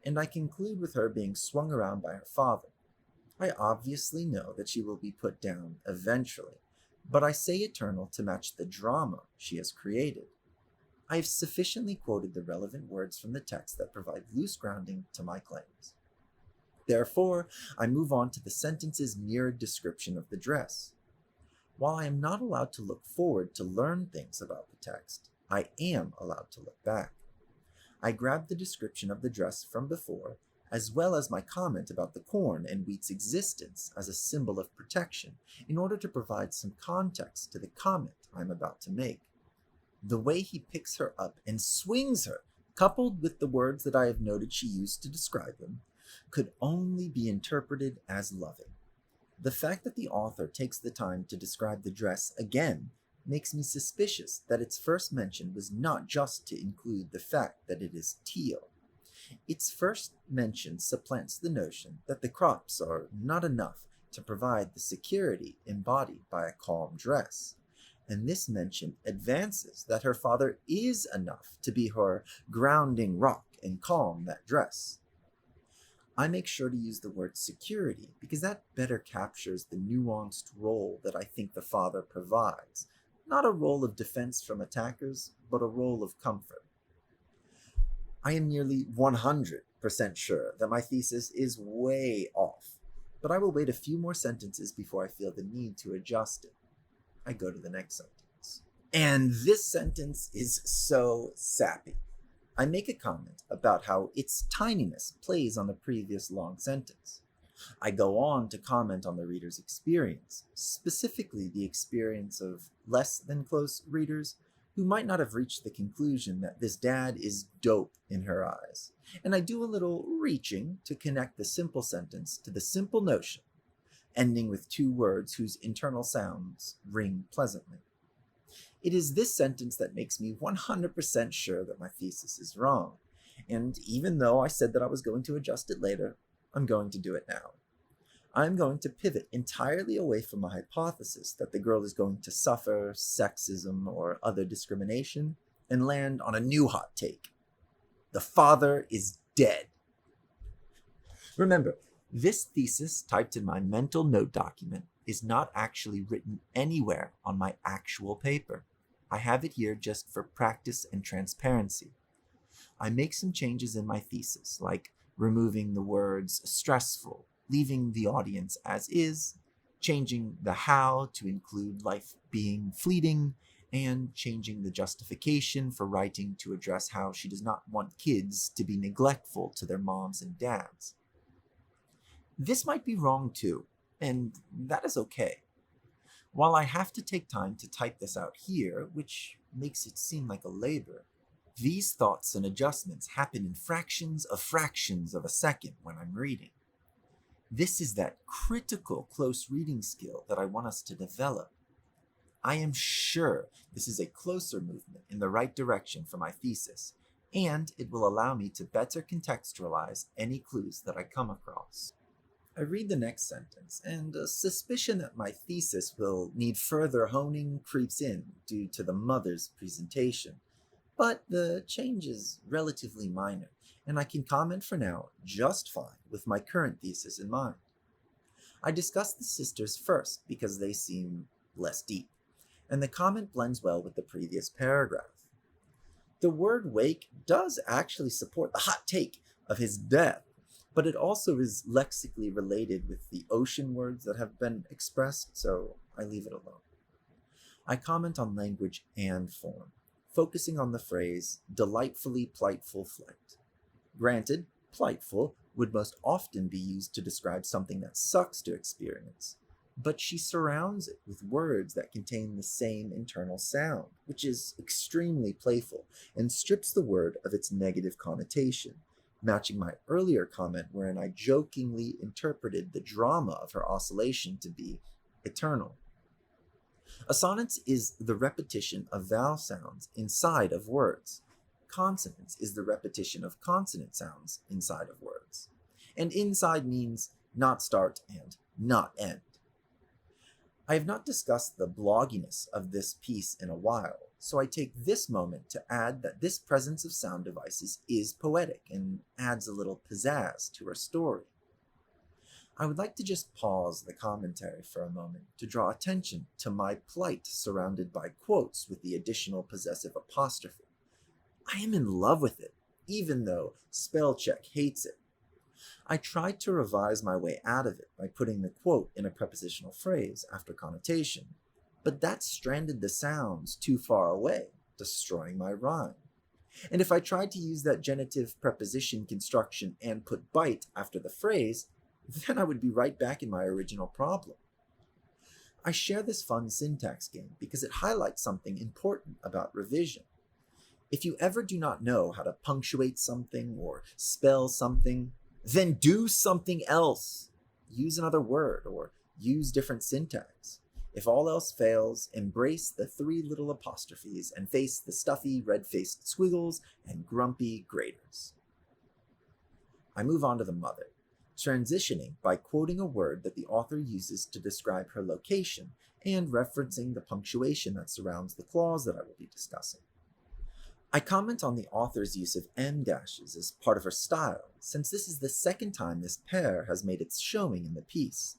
and I conclude with her being swung around by her father. I obviously know that she will be put down eventually, but I say eternal to match the drama she has created. I have sufficiently quoted the relevant words from the text that provide loose grounding to my claims. Therefore, I move on to the sentence's mirrored description of the dress. While I am not allowed to look forward to learn things about the text, I am allowed to look back. I grab the description of the dress from before, as well as my comment about the corn and wheat's existence as a symbol of protection, in order to provide some context to the comment I'm about to make. The way he picks her up and swings her, coupled with the words that I have noted she used to describe him, could only be interpreted as loving. The fact that the author takes the time to describe the dress again makes me suspicious that its first mention was not just to include the fact that it is teal. Its first mention supplants the notion that the crops are not enough to provide the security embodied by a calm dress, and this mention advances that her father is enough to be her grounding rock and calm that dress. I make sure to use the word security because that better captures the nuanced role that I think the father provides. Not a role of defense from attackers, but a role of comfort. I am nearly 100% sure that my thesis is way off, but I will wait a few more sentences before I feel the need to adjust it. I go to the next sentence. And this sentence is so sappy. I make a comment about how its tininess plays on the previous long sentence. I go on to comment on the reader's experience, specifically the experience of less than close readers who might not have reached the conclusion that this dad is dope in her eyes. And I do a little reaching to connect the simple sentence to the simple notion, ending with two words whose internal sounds ring pleasantly. It is this sentence that makes me 100% sure that my thesis is wrong. And even though I said that I was going to adjust it later, I'm going to do it now. I'm going to pivot entirely away from my hypothesis that the girl is going to suffer sexism or other discrimination and land on a new hot take. The father is dead. Remember, this thesis typed in my mental note document is not actually written anywhere on my actual paper. I have it here just for practice and transparency. I make some changes in my thesis, like removing the words stressful, leaving the audience as is, changing the how to include life being fleeting, and changing the justification for writing to address how she does not want kids to be neglectful to their moms and dads. This might be wrong too, and that is okay. While I have to take time to type this out here, which makes it seem like a labor, these thoughts and adjustments happen in fractions of a second when I'm reading. This is that critical close reading skill that I want us to develop. I am sure this is a closer movement in the right direction for my thesis, and it will allow me to better contextualize any clues that I come across. I read the next sentence, and a suspicion that my thesis will need further honing creeps in due to the mother's presentation. But the change is relatively minor, and I can comment for now just fine with my current thesis in mind. I discuss the sisters first because they seem less deep, and the comment blends well with the previous paragraph. The word wake does actually support the hot take of his death, but it also is lexically related with the ocean words that have been expressed, so I leave it alone. I comment on language and form, focusing on the phrase delightfully plightful flight. Granted, plightful would most often be used to describe something that sucks to experience, but she surrounds it with words that contain the same internal sound, which is extremely playful and strips the word of its negative connotation, matching my earlier comment wherein I jokingly interpreted the drama of her oscillation to be eternal. Assonance is the repetition of vowel sounds inside of words. Consonance is the repetition of consonant sounds inside of words. And inside means not start and not end. I have not discussed the blogginess of this piece in a while, so I take this moment to add that this presence of sound devices is poetic and adds a little pizzazz to her story. I would like to just pause the commentary for a moment to draw attention to my plight surrounded by quotes with the additional possessive apostrophe. I am in love with it, even though spellcheck hates it. I tried to revise my way out of it by putting the quote in a prepositional phrase after connotation, but that stranded the sounds too far away, destroying my rhyme. And if I tried to use that genitive preposition construction and put bite after the phrase, then I would be right back in my original problem. I share this fun syntax game because it highlights something important about revision. If you ever do not know how to punctuate something or spell something, then do something else. Use another word or use different syntax. If all else fails, embrace the 3 little apostrophes and face the stuffy, red-faced squiggles and grumpy graders. I move on to the mother, transitioning by quoting a word that the author uses to describe her location and referencing the punctuation that surrounds the clause that I will be discussing. I comment on the author's use of em dashes as part of her style, since this is the second time this pair has made its showing in the piece.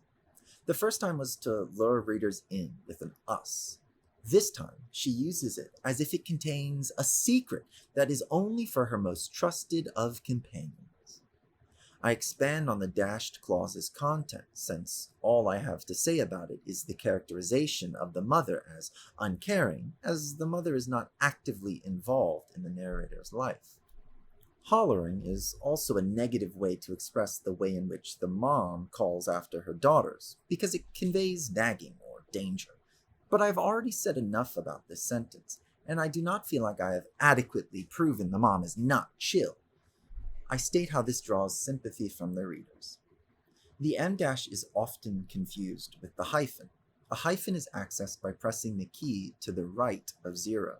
The first time was to lure readers in with an us. This time, she uses it as if it contains a secret that is only for her most trusted of companions. I expand on the dashed clause's content, since all I have to say about it is the characterization of the mother as uncaring, as the mother is not actively involved in the narrator's life. Hollering is also a negative way to express the way in which the mom calls after her daughters, because it conveys nagging or danger. But I've already said enough about this sentence, and I do not feel like I have adequately proven the mom is not chill. I state how this draws sympathy from the readers. The em dash is often confused with the hyphen. A hyphen is accessed by pressing the key to the right of 0.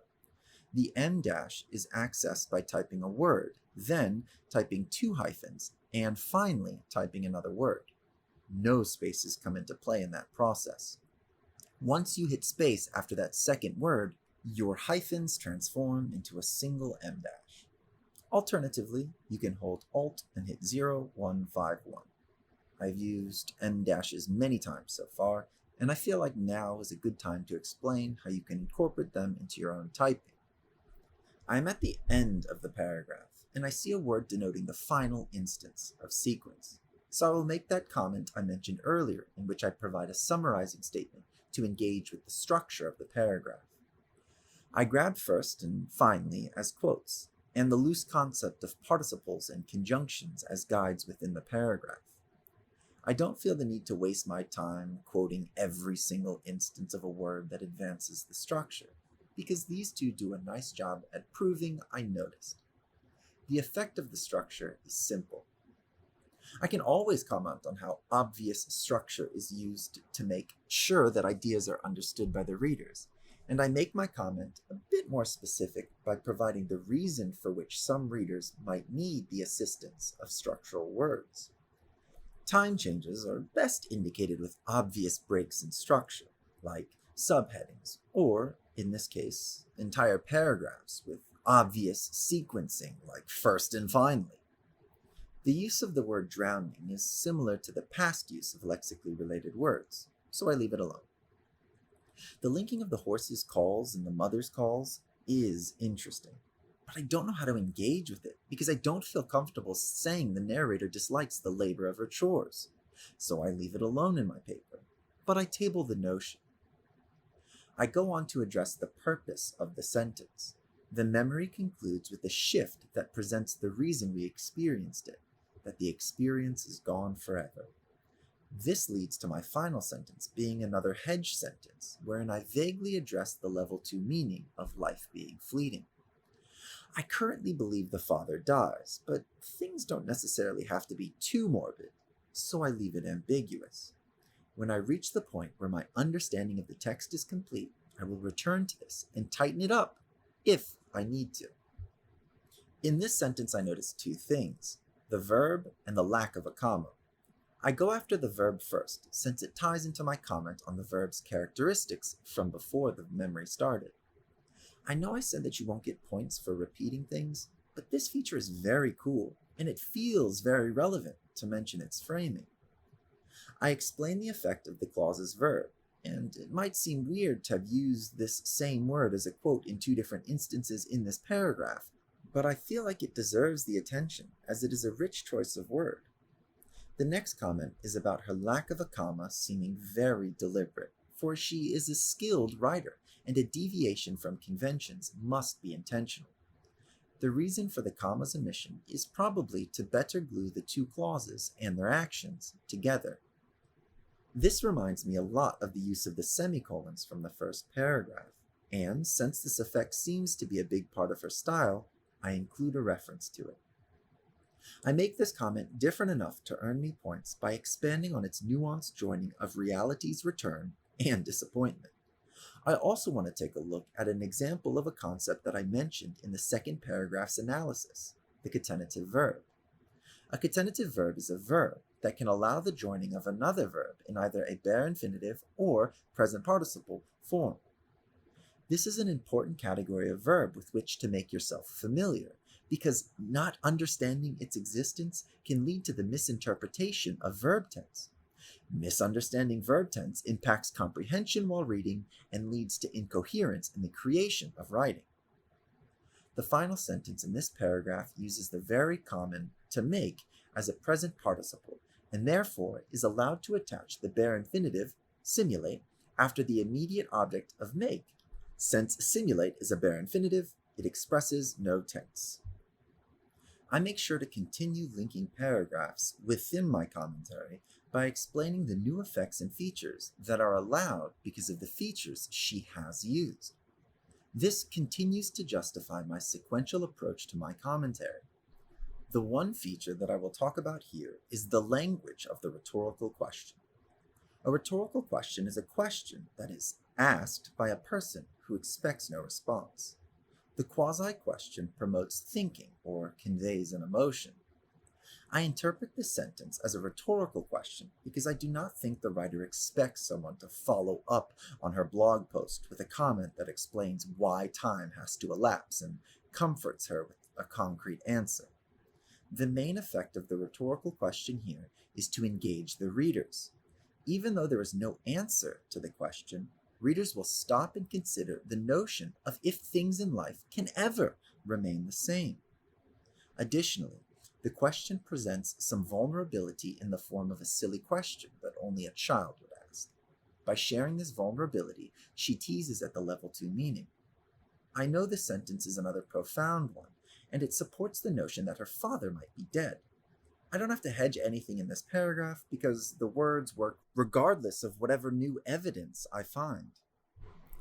The em dash is accessed by typing a word, then typing 2 hyphens, and finally typing another word. No spaces come into play in that process. Once you hit space after that second word, your hyphens transform into a single em dash. Alternatively, you can hold Alt and hit 0, 1, 5, 1. I've used em dashes many times so far, and I feel like now is a good time to explain how you can incorporate them into your own typing. I am at the end of the paragraph, and I see a word denoting the final instance of sequence. So I will make that comment I mentioned earlier, in which I provide a summarizing statement to engage with the structure of the paragraph. I grab first and finally as quotes, and the loose concept of participles and conjunctions as guides within the paragraph. I don't feel the need to waste my time quoting every single instance of a word that advances the structure, because these two do a nice job at proving I noticed. The effect of the structure is simple. I can always comment on how obvious structure is used to make sure that ideas are understood by the readers, and I make my comment a bit more specific by providing the reason for which some readers might need the assistance of structural words. Time changes are best indicated with obvious breaks in structure, like subheadings, or, in this case, entire paragraphs with obvious sequencing, like first and finally. The use of the word drowning is similar to the past use of lexically related words, so I leave it alone. The linking of the horse's calls and the mother's calls is interesting, but I don't know how to engage with it because I don't feel comfortable saying the narrator dislikes the labor of her chores, so I leave it alone in my paper, but I table the notion. I go on to address the purpose of the sentence. The memory concludes with a shift that presents the reason we experienced it, that the experience is gone forever. This leads to my final sentence being another Hedge sentence, wherein I vaguely address the level 2 meaning of life being fleeting. I currently believe the father dies, but things don't necessarily have to be too morbid, so I leave it ambiguous. When I reach the point where my understanding of the text is complete, I will return to this and tighten it up, if I need to. In this sentence I notice 2 things, the verb and the lack of a comma. I go after the verb first, since it ties into my comment on the verb's characteristics from before the memory started. I know I said that you won't get points for repeating things, but this feature is very cool, and it feels very relevant to mention its framing. I explain the effect of the clause's verb, and it might seem weird to have used this same word as a quote in two different instances in this paragraph, but I feel like it deserves the attention, as it is a rich choice of word. The next comment is about her lack of a comma seeming very deliberate, for she is a skilled writer, and a deviation from conventions must be intentional. The reason for the comma's omission is probably to better glue the two clauses and their actions together. This reminds me a lot of the use of the semicolons from the first paragraph, and since this effect seems to be a big part of her style, I include a reference to it. I make this comment different enough to earn me points by expanding on its nuanced joining of reality's return and disappointment. I also want to take a look at an example of a concept that I mentioned in the second paragraph's analysis, the catenative verb. A catenative verb is a verb that can allow the joining of another verb in either a bare infinitive or present participle form. This is an important category of verb with which to make yourself familiar, because not understanding its existence can lead to the misinterpretation of verb tense. Misunderstanding verb tense impacts comprehension while reading and leads to incoherence in the creation of writing. The final sentence in this paragraph uses the very common to make as a present participle, and therefore is allowed to attach the bare infinitive, simulate, after the immediate object of make. Since simulate is a bare infinitive, it expresses no tense. I make sure to continue linking paragraphs within my commentary by explaining the new effects and features that are allowed because of the features she has used. This continues to justify my sequential approach to my commentary. The one feature that I will talk about here is the language of the rhetorical question. A rhetorical question is a question that is asked by a person who expects no response. The quasi-question promotes thinking or conveys an emotion. I interpret this sentence as a rhetorical question because I do not think the writer expects someone to follow up on her blog post with a comment that explains why time has to elapse and comforts her with a concrete answer. The main effect of the rhetorical question here is to engage the readers. Even though there is no answer to the question, readers will stop and consider the notion of if things in life can ever remain the same. Additionally, the question presents some vulnerability in the form of a silly question that only a child would ask. By sharing this vulnerability, she teases at the level 2 meaning. I know this sentence is another profound one, and it supports the notion that her father might be dead. I don't have to hedge anything in this paragraph because the words work regardless of whatever new evidence I find.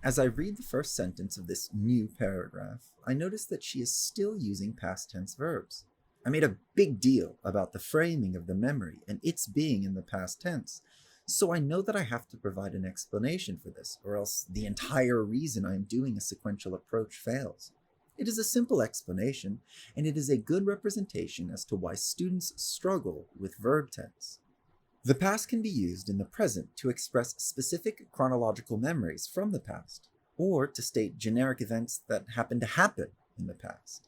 As I read the first sentence of this new paragraph, I notice that she is still using past tense verbs. I made a big deal about the framing of the memory and its being in the past tense, so I know that I have to provide an explanation for this, or else the entire reason I am doing a sequential approach fails. It is a simple explanation, and it is a good representation as to why students struggle with verb tense. The past can be used in the present to express specific chronological memories from the past, or to state generic events that happen to happen in the past.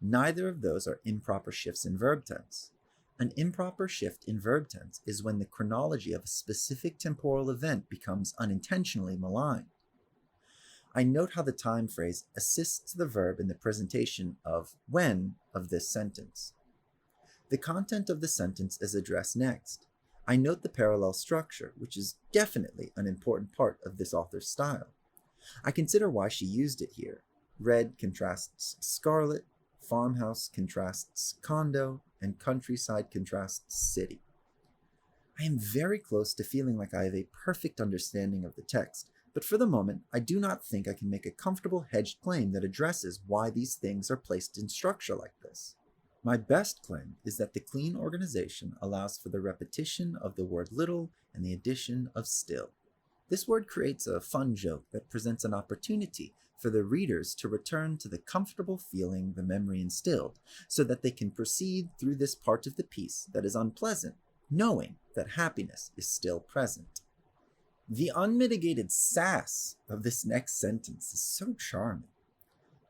Neither of those are improper shifts in verb tense. An improper shift in verb tense is when the chronology of a specific temporal event becomes unintentionally maligned. I note how the time phrase assists the verb in the presentation of when of this sentence. The content of the sentence is addressed next. I note the parallel structure, which is definitely an important part of this author's style. I consider why she used it here. Red contrasts scarlet, farmhouse contrasts condo, and countryside contrasts city. I am very close to feeling like I have a perfect understanding of the text, but for the moment, I do not think I can make a comfortable hedged claim that addresses why these things are placed in structure like this. My best claim is that the clean organization allows for the repetition of the word little and the addition of still. This word creates a fun joke that presents an opportunity for the readers to return to the comfortable feeling the memory instilled, so that they can proceed through this part of the piece that is unpleasant knowing that happiness is still present. The unmitigated sass of this next sentence is so charming.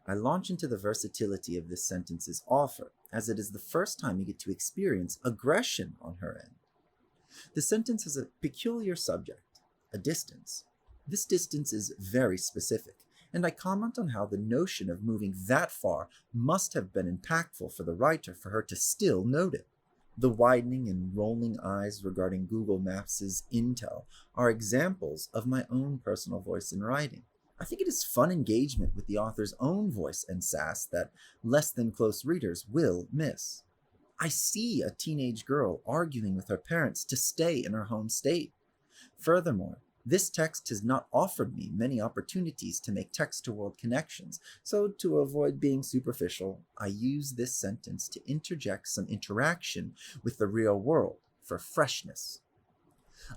I launch into the versatility of this sentence's offer, as it is the first time we get to experience aggression on her end. The sentence has a peculiar subject, a distance. This distance is very specific, and I comment on how the notion of moving that far must have been impactful for the writer for her to still note it. The widening and rolling eyes regarding Google Maps' intel are examples of my own personal voice in writing. I think it is fun engagement with the author's own voice and sass that less than close readers will miss. I see a teenage girl arguing with her parents to stay in her home state. Furthermore, this text has not offered me many opportunities to make text-to-world connections, so to avoid being superficial, I use this sentence to interject some interaction with the real world for freshness.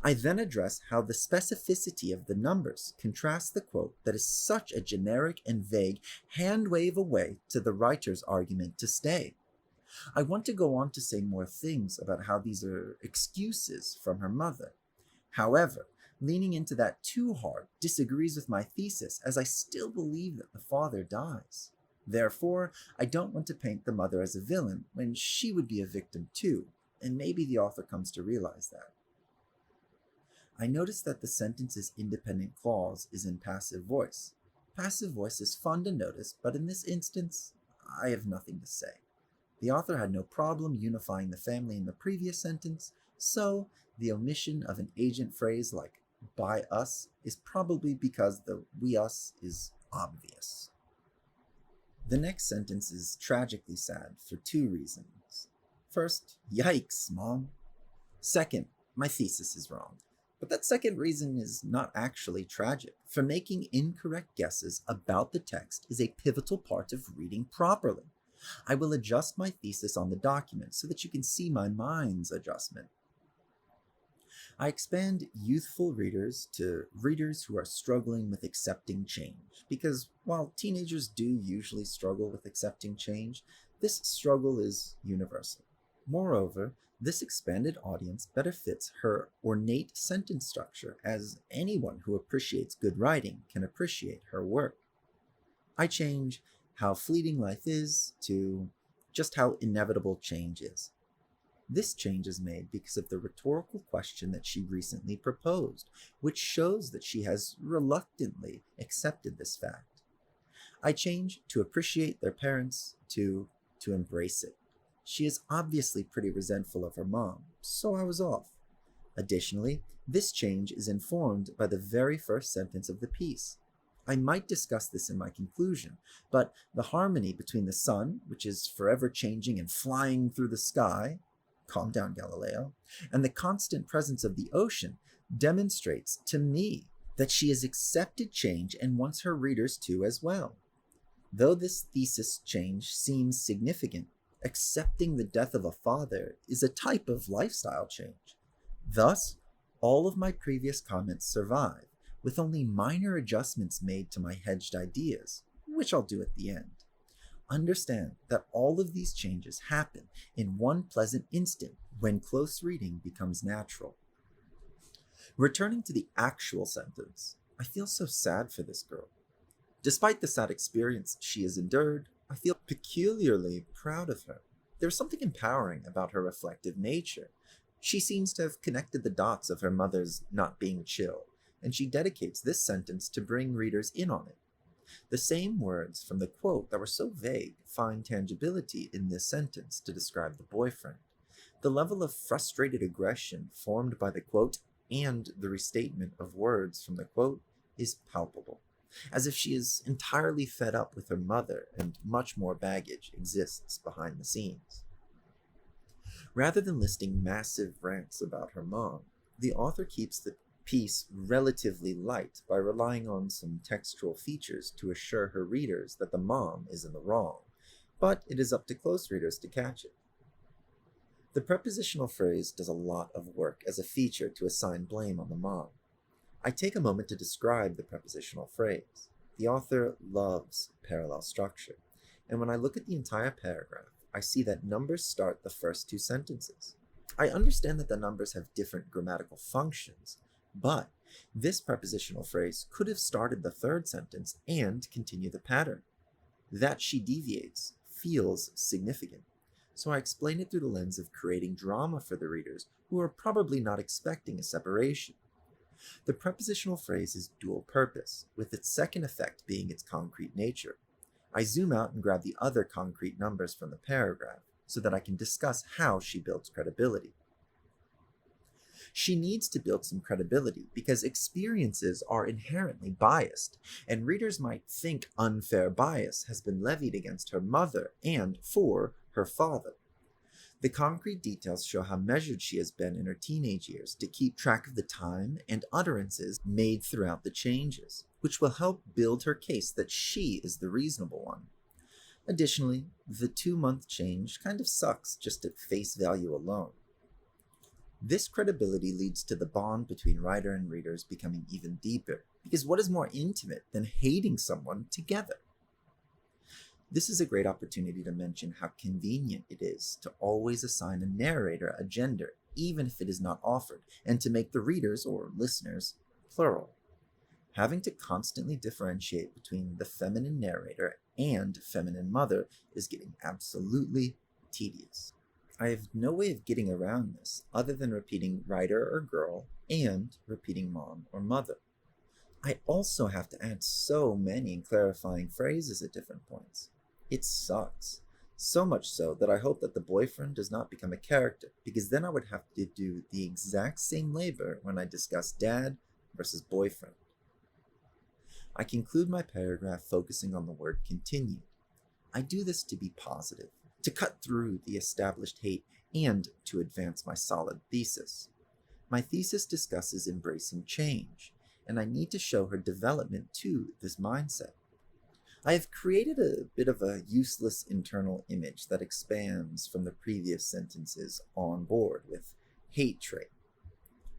I then address how the specificity of the numbers contrasts the quote that is such a generic and vague hand-wave away to the writer's argument to stay. I want to go on to say more things about how these are excuses from her mother. However, leaning into that too hard disagrees with my thesis, as I still believe that the father dies. Therefore, I don't want to paint the mother as a villain when she would be a victim too, and maybe the author comes to realize that. I notice that the sentence's independent clause is in passive voice. Passive voice is fun to notice, but in this instance, I have nothing to say. The author had no problem unifying the family in the previous sentence, so the omission of an agent phrase like by us is probably because the we us is obvious. The next sentence is tragically sad for two reasons. First, yikes, Mom. Second, my thesis is wrong. But that second reason is not actually tragic, for making incorrect guesses about the text is a pivotal part of reading properly. I will adjust my thesis on the document so that you can see my mind's adjustment. I expand youthful readers to readers who are struggling with accepting change, because while teenagers do usually struggle with accepting change, this struggle is universal. Moreover, this expanded audience better fits her ornate sentence structure, as anyone who appreciates good writing can appreciate her work. I change how fleeting life is to just how inevitable change is. This change is made because of the rhetorical question that she recently proposed, which shows that she has reluctantly accepted this fact. I change to appreciate their parents to embrace it. She is obviously pretty resentful of her mom, so I was off. Additionally, this change is informed by the very first sentence of the piece. I might discuss this in my conclusion, but the harmony between the sun, which is forever changing and flying through the sky, calm down, Galileo, and the constant presence of the ocean demonstrates to me that she has accepted change and wants her readers to as well. Though this thesis change seems significant, accepting the death of a father is a type of lifestyle change. Thus, all of my previous comments survive, with only minor adjustments made to my hedged ideas, which I'll do at the end. Understand that all of these changes happen in one pleasant instant when close reading becomes natural. Returning to the actual sentence, I feel so sad for this girl. Despite the sad experience she has endured, I feel peculiarly proud of her. There's something empowering about her reflective nature. She seems to have connected the dots of her mother's not being chill, and she dedicates this sentence to bring readers in on it. The same words from the quote that were so vague find tangibility in this sentence to describe the boyfriend. The level of frustrated aggression formed by the quote and the restatement of words from the quote is palpable, as if she is entirely fed up with her mother and much more baggage exists behind the scenes. Rather than listing massive rants about her mom, the author keeps the piece relatively light by relying on some textual features to assure her readers that the mom is in the wrong, but it is up to close readers to catch it. The prepositional phrase does a lot of work as a feature to assign blame on the mom. I take a moment to describe the prepositional phrase. The author loves parallel structure, and when I look at the entire paragraph, I see that numbers start the first two sentences. I understand that the numbers have different grammatical functions, but this prepositional phrase could have started the third sentence and continue the pattern. That she deviates feels significant, so I explain it through the lens of creating drama for the readers who are probably not expecting a separation. The prepositional phrase is dual purpose, with its second effect being its concrete nature. I zoom out and grab the other concrete numbers from the paragraph so that I can discuss how she builds credibility. She needs to build some credibility because experiences are inherently biased, and readers might think unfair bias has been levied against her mother and for her father. The concrete details show how measured she has been in her teenage years to keep track of the time and utterances made throughout the changes, which will help build her case that she is the reasonable one. Additionally, the 2-month change kind of sucks just at face value alone. This credibility leads to the bond between writer and readers becoming even deeper, because what is more intimate than hating someone together? This is a great opportunity to mention how convenient it is to always assign a narrator a gender, even if it is not offered, and to make the readers, or listeners, plural. Having to constantly differentiate between the feminine narrator and feminine mother is getting absolutely tedious. I have no way of getting around this other than repeating writer or girl and repeating mom or mother. I also have to add so many clarifying phrases at different points. It sucks. So much so that I hope that the boyfriend does not become a character, because then I would have to do the exact same labor when I discuss dad versus boyfriend. I conclude my paragraph focusing on the word continue. I do this to be positive, to cut through the established hate, and to advance my solid thesis. My thesis discusses embracing change, and I need to show her development to this mindset. I have created a bit of a useless internal image that expands from the previous sentences on board with hate trait.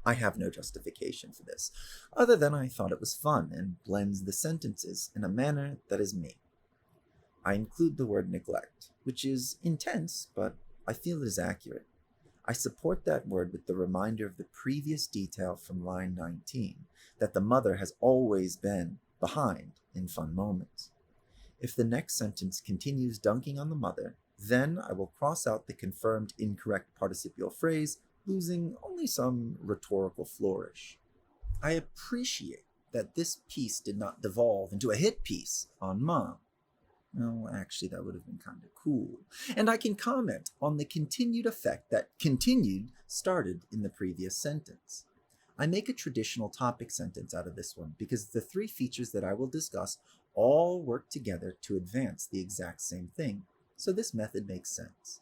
I have no justification for this, other than I thought it was fun and blends the sentences in a manner that is me. I include the word neglect, which is intense, but I feel it is accurate. I support that word with the reminder of the previous detail from line 19, that the mother has always been behind in fun moments. If the next sentence continues dunking on the mother, then I will cross out the confirmed incorrect participial phrase, losing only some rhetorical flourish. I appreciate that this piece did not devolve into a hit piece on Mom. No, actually, that would have been kind of cool. And I can comment on the continued effect that continued started in the previous sentence. I make a traditional topic sentence out of this one because the 3 features that I will discuss all work together to advance the exact same thing, so this method makes sense.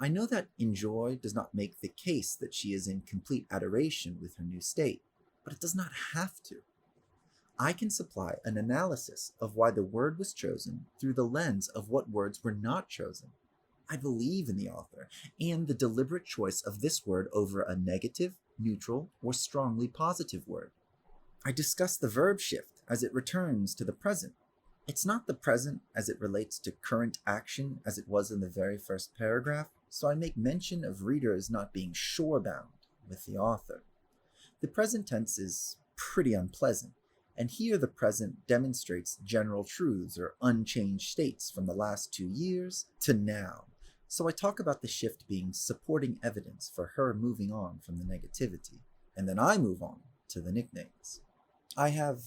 I know that enjoy does not make the case that she is in complete adoration with her new state, but it does not have to. I can supply an analysis of why the word was chosen through the lens of what words were not chosen. I believe in the author and the deliberate choice of this word over a negative, neutral, or strongly positive word. I discuss the verb shift as it returns to the present. It's not the present as it relates to current action as it was in the very first paragraph, so I make mention of readers not being shore-bound with the author. The present tense is pretty unpleasant, and here the present demonstrates general truths or unchanged states from the last 2 years to now. So I talk about the shift being supporting evidence for her moving on from the negativity, and then I move on to the nicknames. I have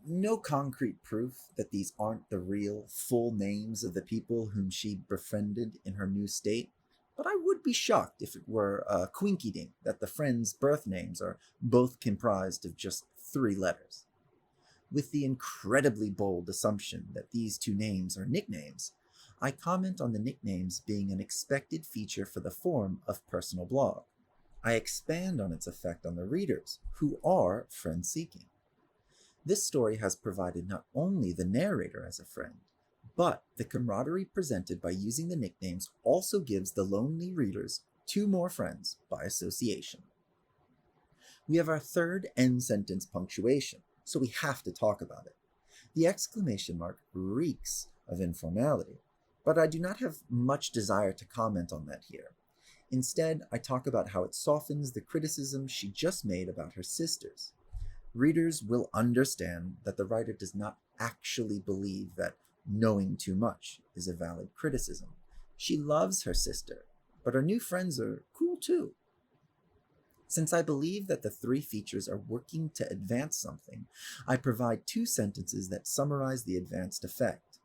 no concrete proof that these aren't the real, full names of the people whom she befriended in her new state, but I would be shocked if it were a coinkydink that the friends' birth names are both comprised of just 3 letters. With the incredibly bold assumption that these 2 names are nicknames, I comment on the nicknames being an expected feature for the form of personal blog. I expand on its effect on the readers, who are friend-seeking. This story has provided not only the narrator as a friend, but the camaraderie presented by using the nicknames also gives the lonely readers 2 more friends by association. We have our third end sentence punctuation, so we have to talk about it. The exclamation mark reeks of informality, but I do not have much desire to comment on that here. Instead, I talk about how it softens the criticism she just made about her sisters. Readers will understand that the writer does not actually believe that knowing too much is a valid criticism. She loves her sister, but her new friends are cool too. Since I believe that the three features are working to advance something, I provide two sentences that summarize the advanced effect.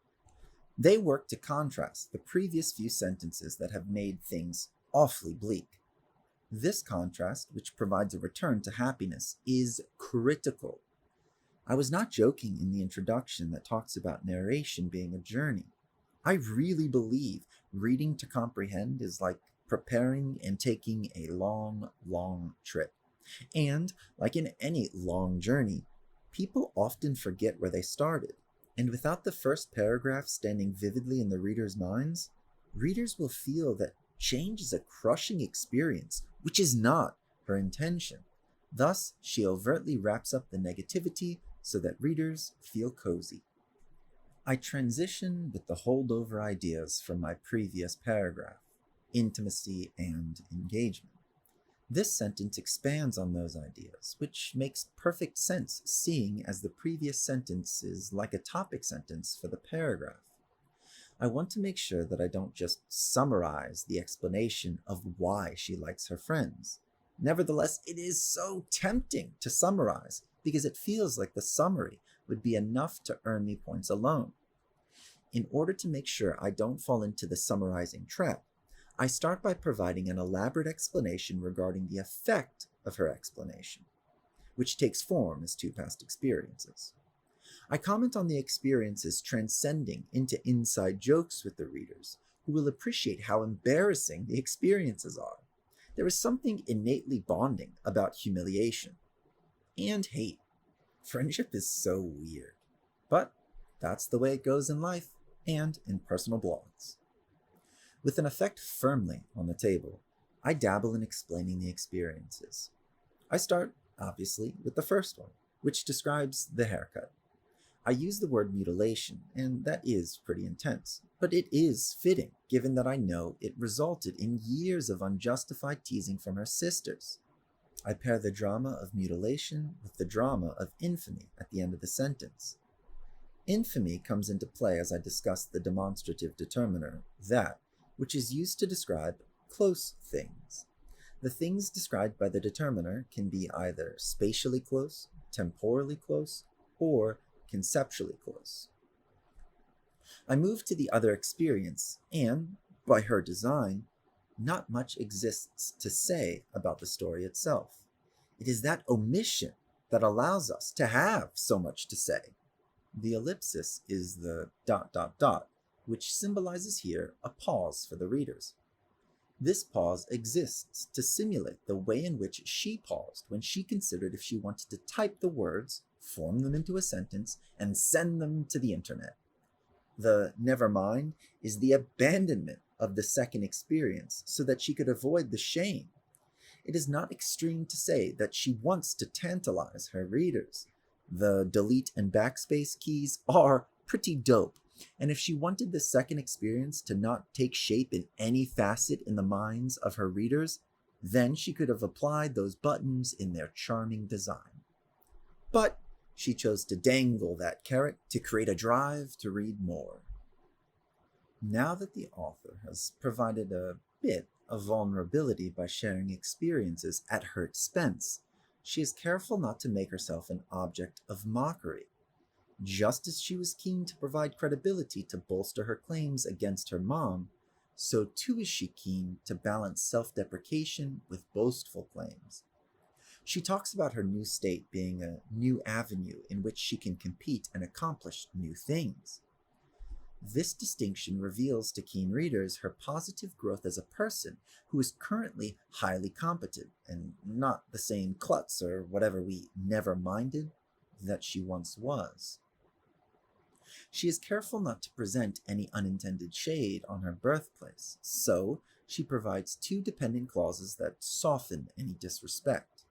They work to contrast the previous few sentences that have made things awfully bleak. This contrast, which provides a return to happiness, is critical. I was not joking in the introduction that talks about narration being a journey. I really believe reading to comprehend is like preparing and taking a long, long trip. And, like in any long journey, people often forget where they started. And without the first paragraph standing vividly in the reader's minds, readers will feel that change is a crushing experience, which is not her intention. Thus, she overtly wraps up the negativity so that readers feel cozy. I transition with the holdover ideas from my previous paragraph, intimacy and engagement. This sentence expands on those ideas, which makes perfect sense seeing as the previous sentence is like a topic sentence for the paragraph. I want to make sure that I don't just summarize the explanation of why she likes her friends. Nevertheless, it is so tempting to summarize because it feels like the summary would be enough to earn me points alone. In order to make sure I don't fall into the summarizing trap, I start by providing an elaborate explanation regarding the effect of her explanation, which takes form as two past experiences. I comment on the experiences transcending into inside jokes with the readers, who will appreciate how embarrassing the experiences are. There is something innately bonding about humiliation and hate. Friendship is so weird, but that's the way it goes in life and in personal blogs. With an effect firmly on the table, I dabble in explaining the experiences. I start, obviously, with the first one, which describes the haircut. I use the word mutilation, and that is pretty intense, but it is fitting given that I know it resulted in years of unjustified teasing from her sisters. I pair the drama of mutilation with the drama of infamy at the end of the sentence. Infamy comes into play as I discuss the demonstrative determiner, that, which is used to describe close things. The things described by the determiner can be either spatially close, temporally close, or conceptually close. I move to the other experience, and, by her design, not much exists to say about the story itself. It is that omission that allows us to have so much to say. The ellipsis is the ... which symbolizes here a pause for the readers. This pause exists to simulate the way in which she paused when she considered if she wanted to type the words, form them into a sentence, and send them to the internet. The never mind is the abandonment of the second experience so that she could avoid the shame. It is not extreme to say that she wants to tantalize her readers. The delete and backspace keys are pretty dope, and if she wanted the second experience to not take shape in any facet in the minds of her readers, then she could have applied those buttons in their charming design. But she chose to dangle that carrot to create a drive to read more. Now that the author has provided a bit of vulnerability by sharing experiences at her expense, she is careful not to make herself an object of mockery. Just as she was keen to provide credibility to bolster her claims against her mom, so too is she keen to balance self-deprecation with boastful claims. She talks about her new state being a new avenue in which she can compete and accomplish new things. This distinction reveals to keen readers her positive growth as a person who is currently highly competent and not the same klutz or whatever we never minded that she once was. She is careful not to present any unintended shade on her birthplace, so she provides two dependent clauses that soften any disrespect.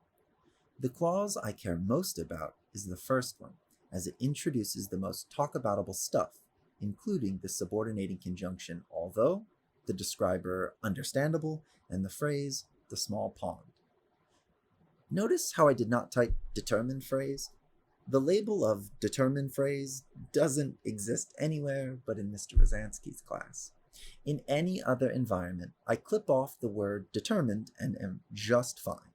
The clause I care most about is the first one, as it introduces the most talk-aboutable stuff, including the subordinating conjunction although the describer understandable, and the phrase the small pond. Notice how I did not type determined phrase? The label of determined phrase doesn't exist anywhere but in Mr. Rosansky's class. In any other environment, I clip off the word determined and am just fine.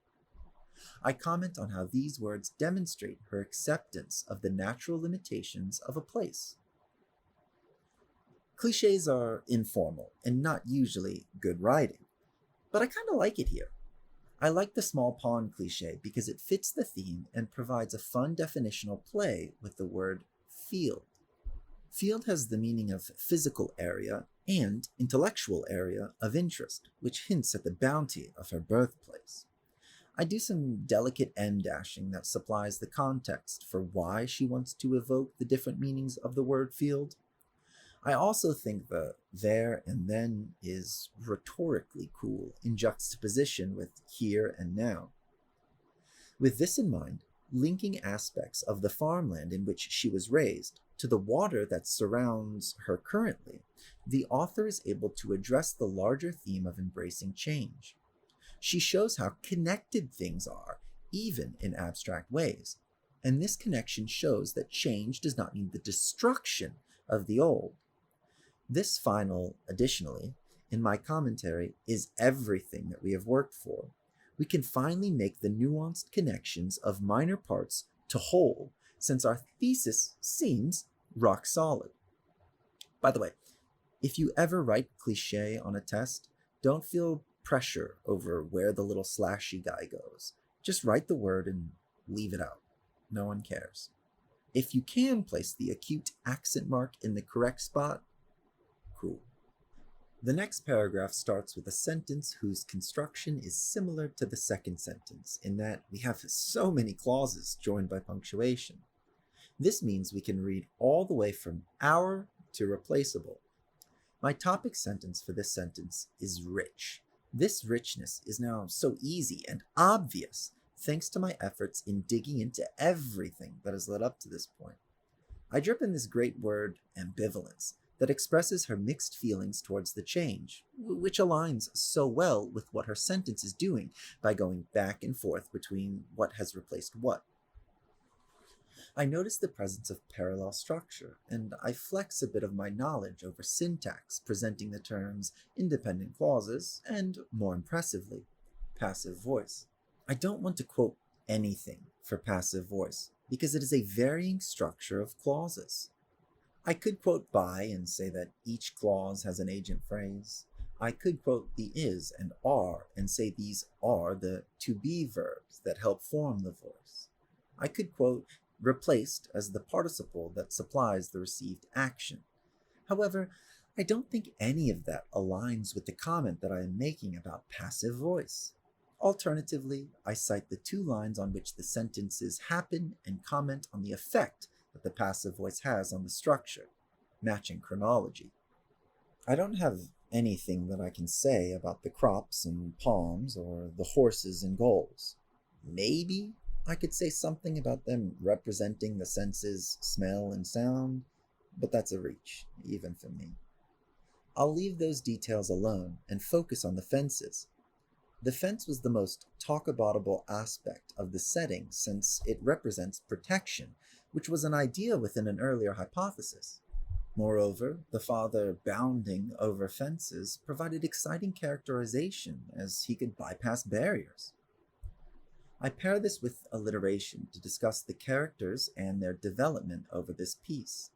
I comment on how these words demonstrate her acceptance of the natural limitations of a place. Clichés are informal and not usually good writing, but I kind of like it here. I like the small pond cliché because it fits the theme and provides a fun definitional play with the word field. Field has the meaning of physical area and intellectual area of interest, which hints at the bounty of her birthplace. I do some delicate em-dashing that supplies the context for why she wants to evoke the different meanings of the word field. I also think the there and then is rhetorically cool in juxtaposition with here and now. With this in mind, linking aspects of the farmland in which she was raised to the water that surrounds her currently, the author is able to address the larger theme of embracing change. She shows how connected things are, even in abstract ways, and this connection shows that change does not mean the destruction of the old. This final, additionally, in my commentary, is everything that we have worked for. We can finally make the nuanced connections of minor parts to whole, since our thesis seems rock solid. By the way, if you ever write cliché on a test, don't feel pressure over where the little slashy guy goes. Just write the word and leave it out. No one cares. If you can place the acute accent mark in the correct spot, cool. The next paragraph starts with a sentence whose construction is similar to the second sentence in that we have so many clauses joined by punctuation. This means we can read all the way from our to replaceable. My topic sentence for this sentence is rich. This richness is now so easy and obvious thanks to my efforts in digging into everything that has led up to this point. I drip in this great word ambivalence that expresses her mixed feelings towards the change, which aligns so well with what her sentence is doing by going back and forth between what has replaced what. I notice the presence of parallel structure, and I flex a bit of my knowledge over syntax, presenting the terms independent clauses and, more impressively, passive voice. I don't want to quote anything for passive voice, because it is a varying structure of clauses. I could quote by and say that each clause has an agent phrase. I could quote the is and are and say these are the to be verbs that help form the voice. I could quote replaced as the participle that supplies the received action. However, I don't think any of that aligns with the comment that I am making about passive voice. Alternatively, I cite the two lines on which the sentences happen and comment on the effect that the passive voice has on the structure, matching chronology. I don't have anything that I can say about the crops and palms or the horses and goals. Maybe I could say something about them representing the senses smell and sound, but that's a reach, even for me. I'll leave those details alone and focus on the fences. The fence was the most talk-aboutable aspect of the setting since it represents protection, which was an idea within an earlier hypothesis. Moreover, the father bounding over fences provided exciting characterization as he could bypass barriers. I pair this with alliteration to discuss the characters and their development over this piece.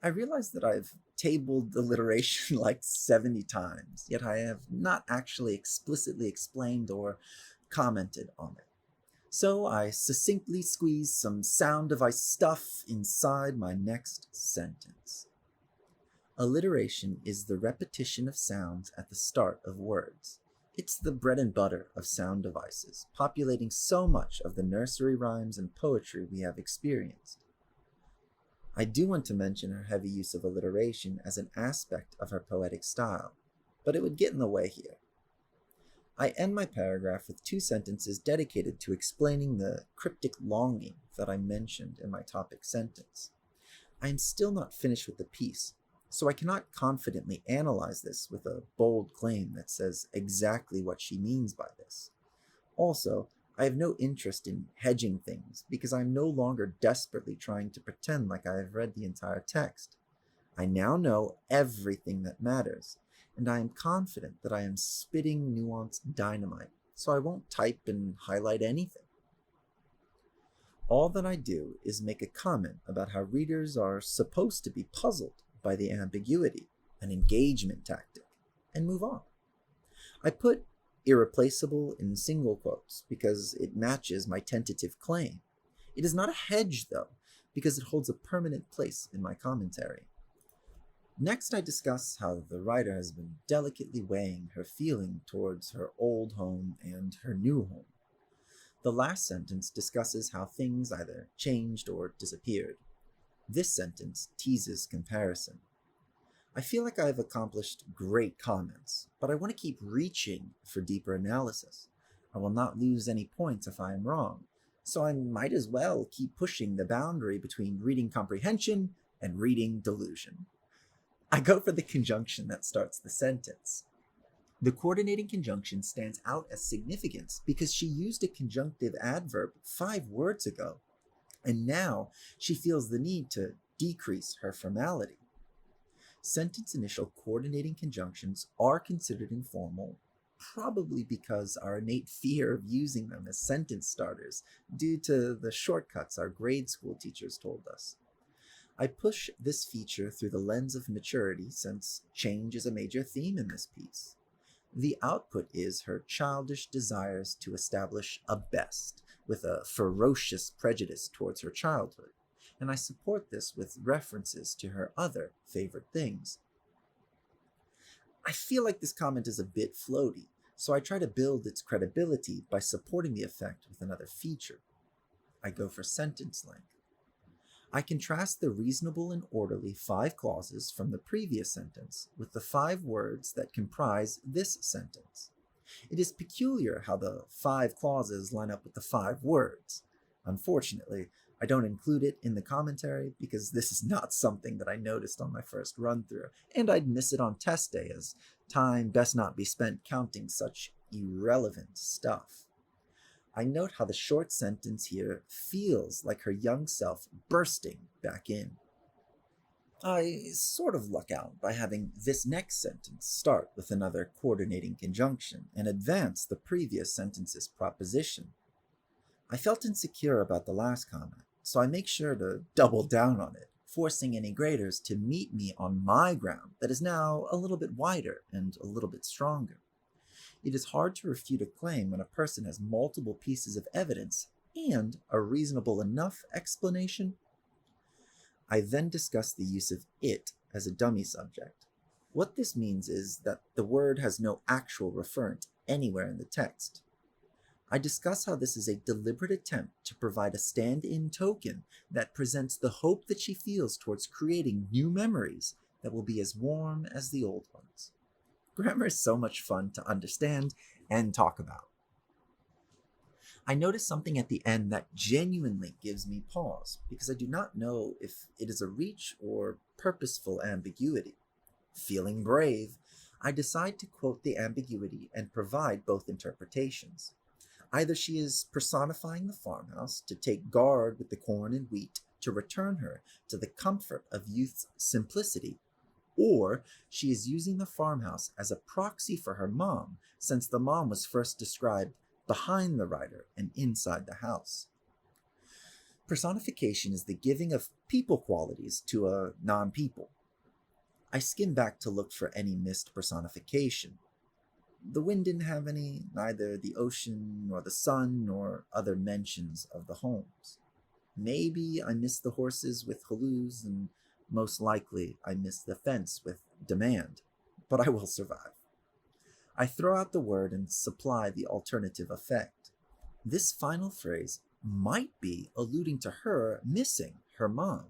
I realize that I've tabled alliteration like 70 times, yet I have not actually explicitly explained or commented on it. So I succinctly squeeze some sound device stuff inside my next sentence. Alliteration is the repetition of sounds at the start of words. It's the bread and butter of sound devices, populating so much of the nursery rhymes and poetry we have experienced. I do want to mention her heavy use of alliteration as an aspect of her poetic style, but it would get in the way here. I end my paragraph with two sentences dedicated to explaining the cryptic longing that I mentioned in my topic sentence. I am still not finished with the piece, so I cannot confidently analyze this with a bold claim that says exactly what she means by this. Also, I have no interest in hedging things because I am no longer desperately trying to pretend like I have read the entire text. I now know everything that matters, and I am confident that I am spitting nuanced dynamite, so I won't type and highlight anything. All that I do is make a comment about how readers are supposed to be puzzled by the ambiguity, an engagement tactic, and move on. I put irreplaceable in single quotes because it matches my tentative claim. It is not a hedge, though, because it holds a permanent place in my commentary. Next, I discuss how the writer has been delicately weighing her feeling towards her old home and her new home. The last sentence discusses how things either changed or disappeared. This sentence teases comparison. I feel like I've accomplished great comments, but I want to keep reaching for deeper analysis. I will not lose any points if I am wrong, so I might as well keep pushing the boundary between reading comprehension and reading delusion. I go for the conjunction that starts the sentence. The coordinating conjunction stands out as significant because she used a conjunctive adverb 5 words ago, and now she feels the need to decrease her formality. Sentence initial coordinating conjunctions are considered informal, probably because our innate fear of using them as sentence starters due to the shortcuts our grade school teachers told us. I push this feature through the lens of maturity since change is a major theme in this piece. The output is her childish desires to establish a best, with a ferocious prejudice towards her childhood, and I support this with references to her other favorite things. I feel like this comment is a bit floaty, so I try to build its credibility by supporting the effect with another feature. I go for sentence length. I contrast the reasonable and orderly 5 clauses from the previous sentence with the 5 words that comprise this sentence. It is peculiar how the 5 clauses line up with the 5 words. Unfortunately, I don't include it in the commentary because this is not something that I noticed on my first run through, and I'd miss it on test day as time best not be spent counting such irrelevant stuff. I note how the short sentence here feels like her young self bursting back in. I sort of luck out by having this next sentence start with another coordinating conjunction and advance the previous sentence's proposition. I felt insecure about the last comment, so I make sure to double down on it, forcing any graders to meet me on my ground that is now a little bit wider and a little bit stronger. It is hard to refute a claim when a person has multiple pieces of evidence and a reasonable enough explanation. I then discuss the use of it as a dummy subject. What this means is that the word has no actual referent anywhere in the text. I discuss how this is a deliberate attempt to provide a stand-in token that presents the hope that she feels towards creating new memories that will be as warm as the old ones. Grammar is so much fun to understand and talk about. I notice something at the end that genuinely gives me pause because I do not know if it is a reach or purposeful ambiguity. Feeling brave, I decide to quote the ambiguity and provide both interpretations. Either she is personifying the farmhouse to take guard with the corn and wheat to return her to the comfort of youth's simplicity, or she is using the farmhouse as a proxy for her mom, since the mom was first described behind the writer and inside the house. Personification is the giving of people qualities to a non-people. I skim back to look for any missed personification. The wind didn't have any, neither the ocean nor the sun nor other mentions of the homes. Maybe I missed the horses with halloos, and most likely I missed the fence with demand, but I will survive. I throw out the word and supply the alternative effect. This final phrase might be alluding to her missing her mom.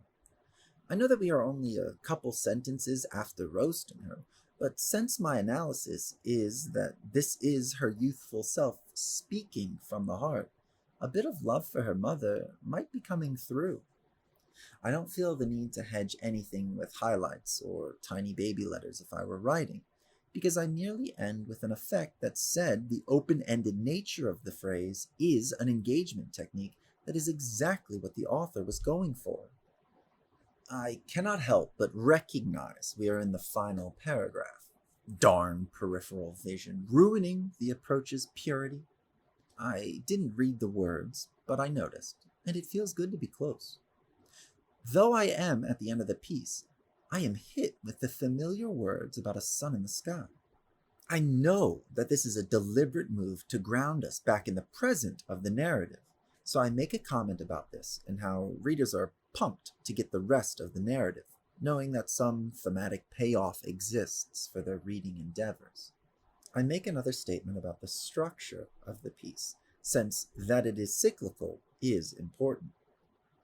I know that we are only a couple sentences after roasting her, but since my analysis is that this is her youthful self speaking from the heart, a bit of love for her mother might be coming through. I don't feel the need to hedge anything with highlights or tiny baby letters if I were writing, because I nearly end with an effect that said the open-ended nature of the phrase is an engagement technique that is exactly what the author was going for. I cannot help but recognize we are in the final paragraph. Darn peripheral vision, ruining the approach's purity. I didn't read the words, but I noticed, and it feels good to be close. Though I am at the end of the piece, I am hit with the familiar words about a sun in the sky. I know that this is a deliberate move to ground us back in the present of the narrative, so I make a comment about this and how readers are pumped to get the rest of the narrative, knowing that some thematic payoff exists for their reading endeavors. I make another statement about the structure of the piece, since that it is cyclical is important.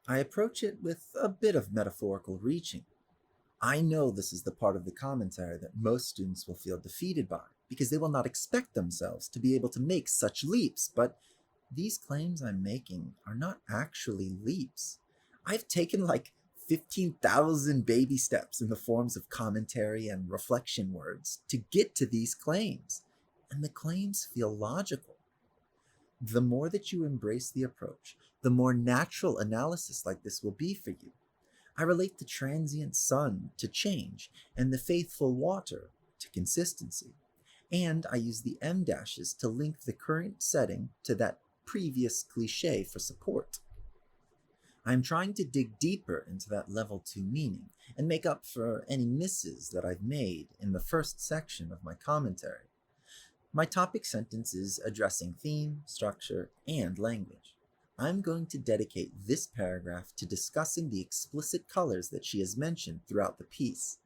I approach it with a bit of metaphorical reaching. I know this is the part of the commentary that most students will feel defeated by, because they will not expect themselves to be able to make such leaps, but these claims I'm making are not actually leaps. I've taken like 15,000 baby steps in the forms of commentary and reflection words to get to these claims, and the claims feel logical. The more that you embrace the approach, the more natural analysis like this will be for you. I relate the transient sun to change and the faithful water to consistency, and I use the em dashes to link the current setting to that previous cliche for support. I'm trying to dig deeper into that level 2 meaning and make up for any misses that I've made in the first section of my commentary. My topic sentence is addressing theme, structure, and language. I'm going to dedicate this paragraph to discussing the explicit colors that she has mentioned throughout the piece.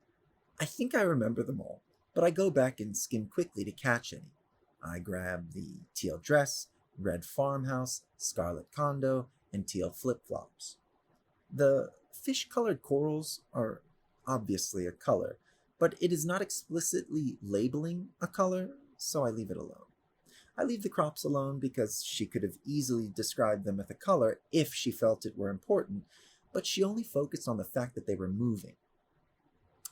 I think I remember them all, but I go back and skim quickly to catch any. I grab the teal dress, red farmhouse, scarlet condo, and teal flip-flops. The fish-colored corals are obviously a color, but it is not explicitly labeling a color, so I leave it alone. I leave the crops alone because she could have easily described them with a color if she felt it were important, but she only focused on the fact that they were moving.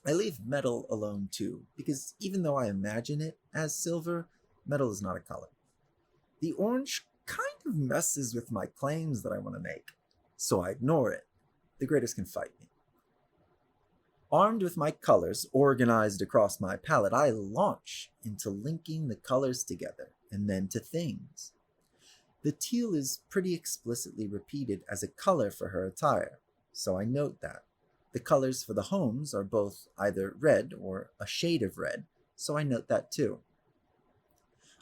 I leave metal alone too, because even though I imagine it as silver, metal is not a color. The orange kind of messes with my claims that I want to make, so I ignore it. The graders can fight me. Armed with my colors organized across my palette, I launch into linking the colors together and then to things. The teal is pretty explicitly repeated as a color for her attire, so I note that. The colors for the homes are both either red or a shade of red, so I note that too.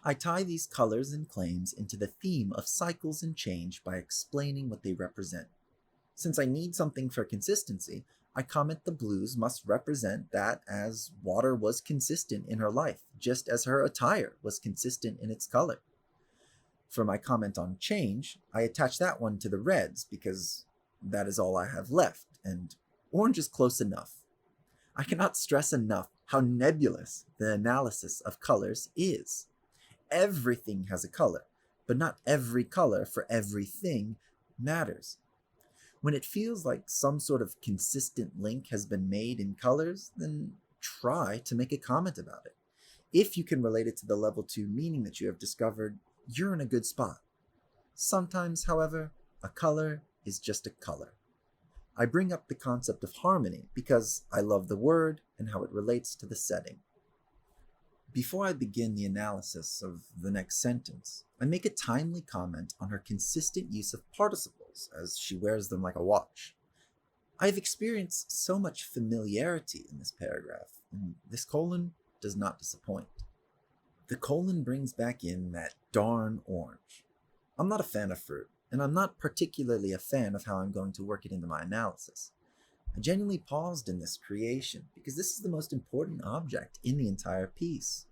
I tie these colors and claims into the theme of cycles and change by explaining what they represent. Since I need something for consistency, I comment the blues must represent that as water was consistent in her life, just as her attire was consistent in its color. For my comment on change, I attach that one to the reds because that is all I have left, and orange is close enough. I cannot stress enough how nebulous the analysis of colors is. Everything has a color, but not every color for everything matters. When it feels like some sort of consistent link has been made in colors, then try to make a comment about it. If you can relate it to the level 2 meaning that you have discovered, you're in a good spot. Sometimes, however, a color is just a color. I bring up the concept of harmony because I love the word and how it relates to the setting. Before I begin the analysis of the next sentence, I make a timely comment on her consistent use of participles as she wears them like a watch. I have experienced so much familiarity in this paragraph, and this colon does not disappoint. The colon brings back in that darn orange. I'm not a fan of fruit, and I'm not particularly a fan of how I'm going to work it into my analysis. I genuinely paused in this creation because this is the most important object in the entire piece.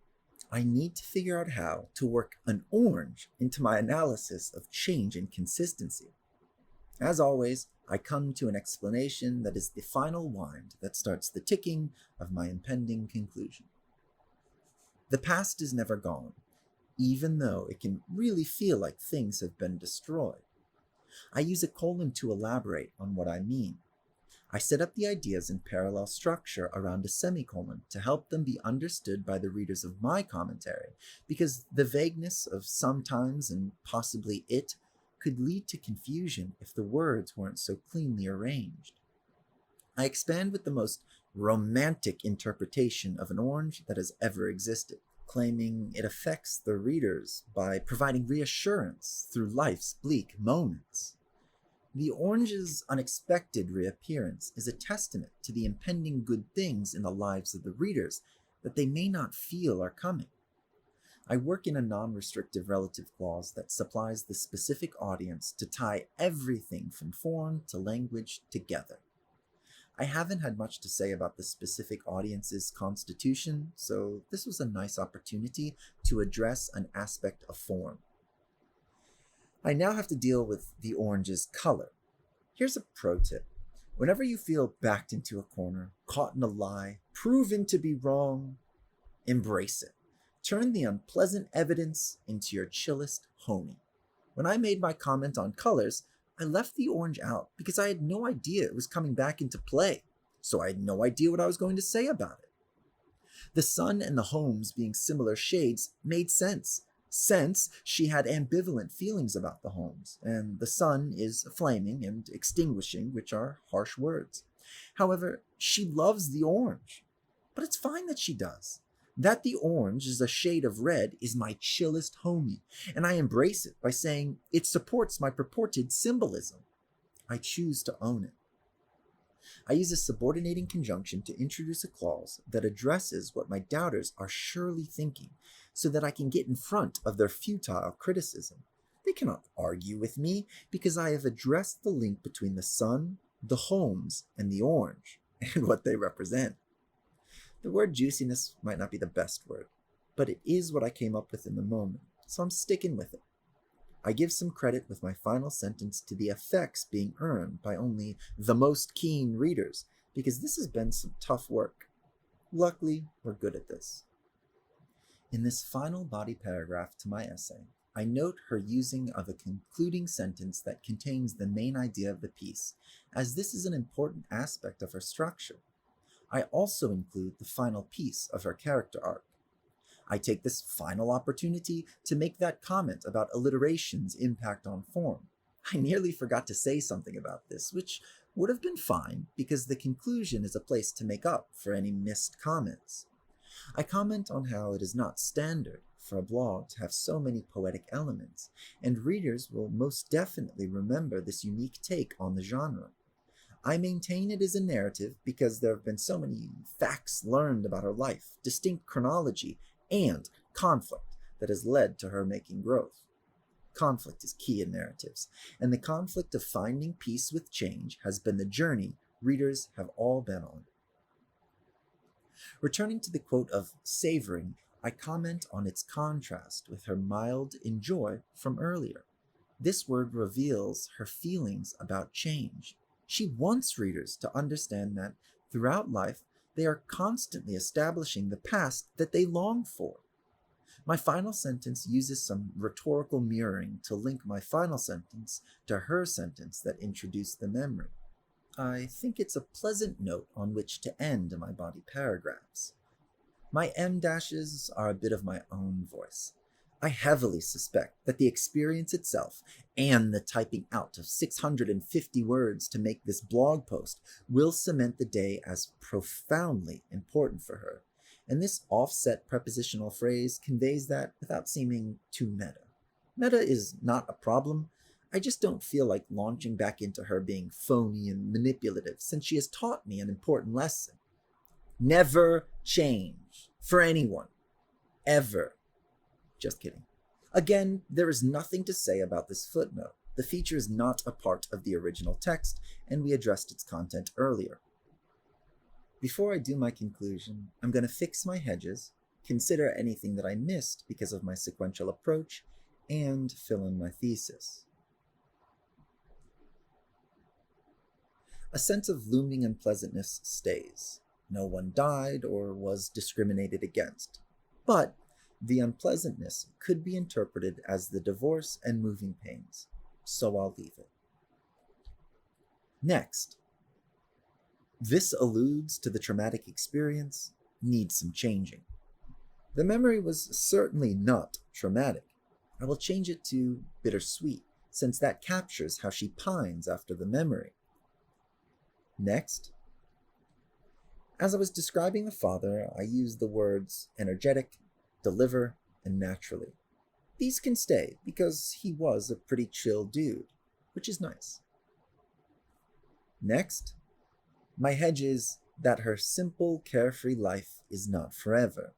I need to figure out how to work an orange into my analysis of change and consistency. As always, I come to an explanation that is the final wind that starts the ticking of my impending conclusion. The past is never gone, even though it can really feel like things have been destroyed. I use a colon to elaborate on what I mean. I set up the ideas in parallel structure around a semicolon to help them be understood by the readers of my commentary, because the vagueness of sometimes and possibly it could lead to confusion if the words weren't so cleanly arranged. I expand with the most romantic interpretation of an orange that has ever existed, claiming it affects the readers by providing reassurance through life's bleak moments. The orange's unexpected reappearance is a testament to the impending good things in the lives of the readers that they may not feel are coming. I work in a non-restrictive relative clause that supplies the specific audience to tie everything from form to language together. I haven't had much to say about the specific audience's constitution, so this was a nice opportunity to address an aspect of form. I now have to deal with the orange's color. Here's a pro tip. Whenever you feel backed into a corner, caught in a lie, proven to be wrong, embrace it. Turn the unpleasant evidence into your chillest homie. When I made my comment on colors, I left the orange out because I had no idea it was coming back into play, so I had no idea what I was going to say about it. The sun and the homes being similar shades made sense, since she had ambivalent feelings about the homes, and the sun is flaming and extinguishing, which are harsh words. However, she loves the orange, but it's fine that she does. That the orange is a shade of red is my chillest homie, and I embrace it by saying it supports my purported symbolism. I choose to own it. I use a subordinating conjunction to introduce a clause that addresses what my doubters are surely thinking, so that I can get in front of their futile criticism. They cannot argue with me because I have addressed the link between the sun, the homes, and the orange, and what they represent. The word juiciness might not be the best word, but it is what I came up with in the moment, so I'm sticking with it. I give some credit with my final sentence to the effects being earned by only the most keen readers, because this has been some tough work. Luckily, we're good at this. In this final body paragraph to my essay, I note her using of a concluding sentence that contains the main idea of the piece, as this is an important aspect of her structure. I also include the final piece of her character arc. I take this final opportunity to make that comment about alliteration's impact on form. I nearly forgot to say something about this, which would have been fine because the conclusion is a place to make up for any missed comments. I comment on how it is not standard for a blog to have so many poetic elements, and readers will most definitely remember this unique take on the genre. I maintain it is a narrative because there have been so many facts learned about her life, distinct chronology, and conflict that has led to her making growth. Conflict is key in narratives, and the conflict of finding peace with change has been the journey readers have all been on. Returning to the quote of savoring, I comment on its contrast with her mild enjoy from earlier. This word reveals her feelings about change. She wants readers to understand that throughout life, they are constantly establishing the past that they long for. My final sentence uses some rhetorical mirroring to link my final sentence to her sentence that introduced the memory. I think it's a pleasant note on which to end my body paragraphs. My em dashes are a bit of my own voice. I heavily suspect that the experience itself and the typing out of 650 words to make this blog post will cement the day as profoundly important for her, and this offset prepositional phrase conveys that without seeming too meta. Meta is not a problem. I just don't feel like launching back into her being phony and manipulative since she has taught me an important lesson. Never change for anyone. Ever. Just kidding. Again, there is nothing to say about this footnote. The feature is not a part of the original text, and we addressed its content earlier. Before I do my conclusion, I'm going to fix my hedges, consider anything that I missed because of my sequential approach, and fill in my thesis. A sense of looming unpleasantness stays. No one died or was discriminated against, but the unpleasantness could be interpreted as the divorce and moving pains, so I'll leave it. Next, This alludes to the traumatic experience needs some changing. The memory was certainly not traumatic. I will change it to bittersweet, since that captures how she pines after the memory. Next, as I was describing the father, I used the words energetic, deliver, and naturally. These can stay because he was a pretty chill dude, which is nice. Next, my hedge is that her simple, carefree life is not forever.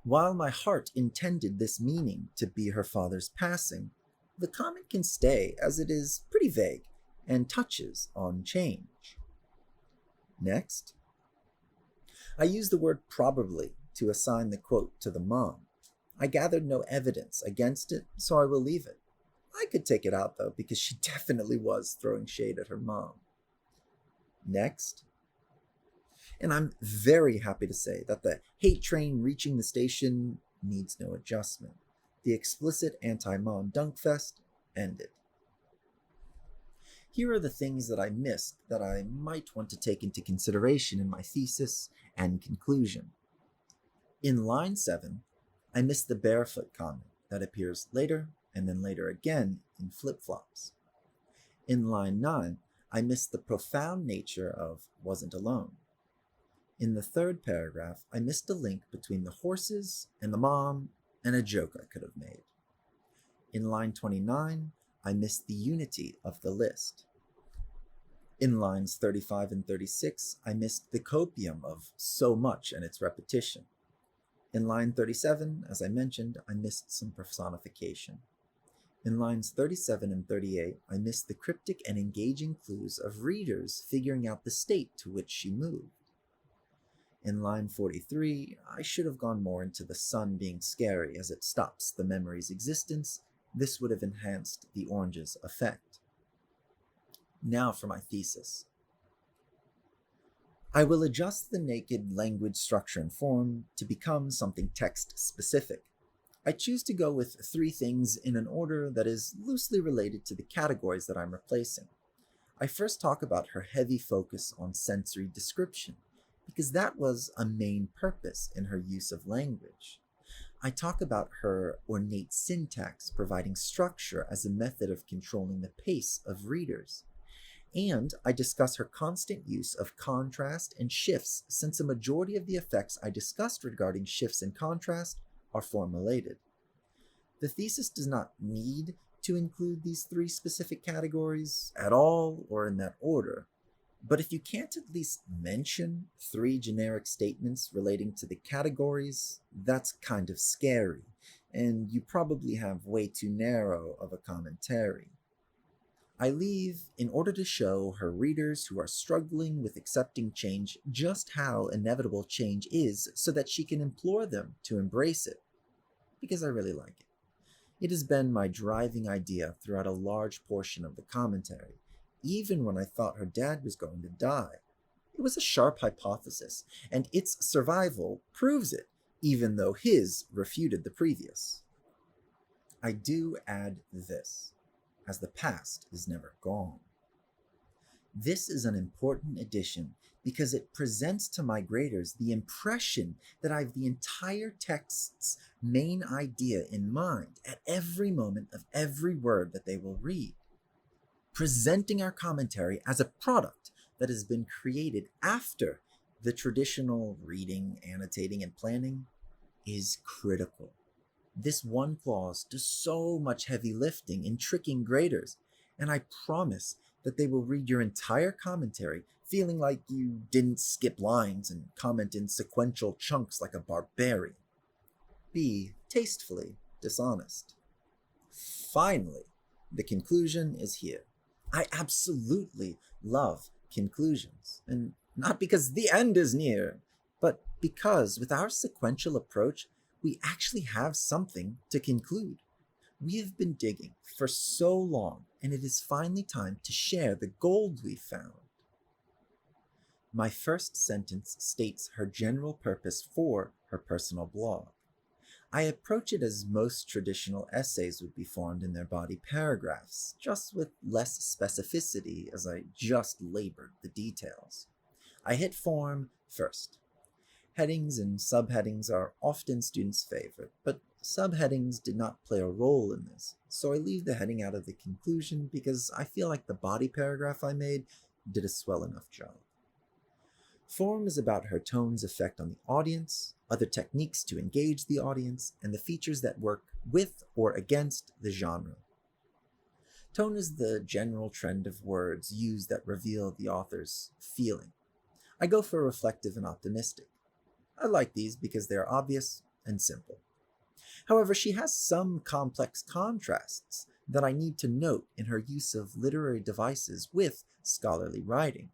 While my heart intended this meaning to be her father's passing, the comment can stay as it is pretty vague and touches on change. Next, I use the word probably to assign the quote to the mom. I gathered no evidence against it, so I will leave it. I could take it out though, because she definitely was throwing shade at her mom. Next, and I'm very happy to say that the hate train reaching the station needs no adjustment. The explicit anti-mom dunkfest ended. Here are the things that I missed that I might want to take into consideration in my thesis and conclusion. In line 7, I missed the barefoot comment that appears later and then later again in flip-flops. In line 9, I missed the profound nature of wasn't alone. In the third paragraph, I missed a link between the horses and the mom and a joke I could have made. In line 29, I missed the unity of the list. In lines 35 and 36, I missed the copium of so much and its repetition. In line 37, as I mentioned, I missed some personification. In lines 37 and 38, I missed the cryptic and engaging clues of readers figuring out the state to which she moved. In line 43, I should have gone more into the sun being scary as it stops the memory's existence. This would have enhanced the orange's effect. Now for my thesis. I will adjust the naked language structure and form to become something text-specific. I choose to go with 3 things in an order that is loosely related to the categories that I'm replacing. I first talk about her heavy focus on sensory description, because that was a main purpose in her use of language. I talk about her ornate syntax providing structure as a method of controlling the pace of readers. And I discuss her constant use of contrast and shifts, since a majority of the effects I discussed regarding shifts and contrast are form-related. The thesis does not need to include these 3 specific categories at all or in that order, but if you can't at least mention 3 generic statements relating to the categories, that's kind of scary, and you probably have way too narrow of a commentary. I leave in order to show her readers who are struggling with accepting change just how inevitable change is, so that she can implore them to embrace it, because I really like it. It has been my driving idea throughout a large portion of the commentary, even when I thought her dad was going to die. It was a sharp hypothesis, and its survival proves it, even though his refuted the previous. I do add this, as the past is never gone. This is an important addition because it presents to my graders the impression that I have the entire text's main idea in mind at every moment of every word that they will read. Presenting our commentary as a product that has been created after the traditional reading, annotating, and planning is critical. This one clause does so much heavy lifting in tricking graders, and I promise that they will read your entire commentary feeling like you didn't skip lines and comment in sequential chunks like a barbarian. Be tastefully dishonest. Finally, the conclusion is here. I absolutely love conclusions, and not because the end is near, but because with our sequential approach, we actually have something to conclude. We have been digging for so long, and it is finally time to share the gold we found. My first sentence states her general purpose for her personal blog. I approach it as most traditional essays would be formed in their body paragraphs, just with less specificity as I just labored the details. I hit form first. Headings and subheadings are often students' favorite, but subheadings did not play a role in this, so I leave the heading out of the conclusion because I feel like the body paragraph I made did a swell enough job. Form is about her tone's effect on the audience, other techniques to engage the audience, and the features that work with or against the genre. Tone is the general trend of words used that reveal the author's feeling. I go for reflective and optimistic. I like these because they are obvious and simple. However, she has some complex contrasts that I need to note in her use of literary devices with scholarly writing.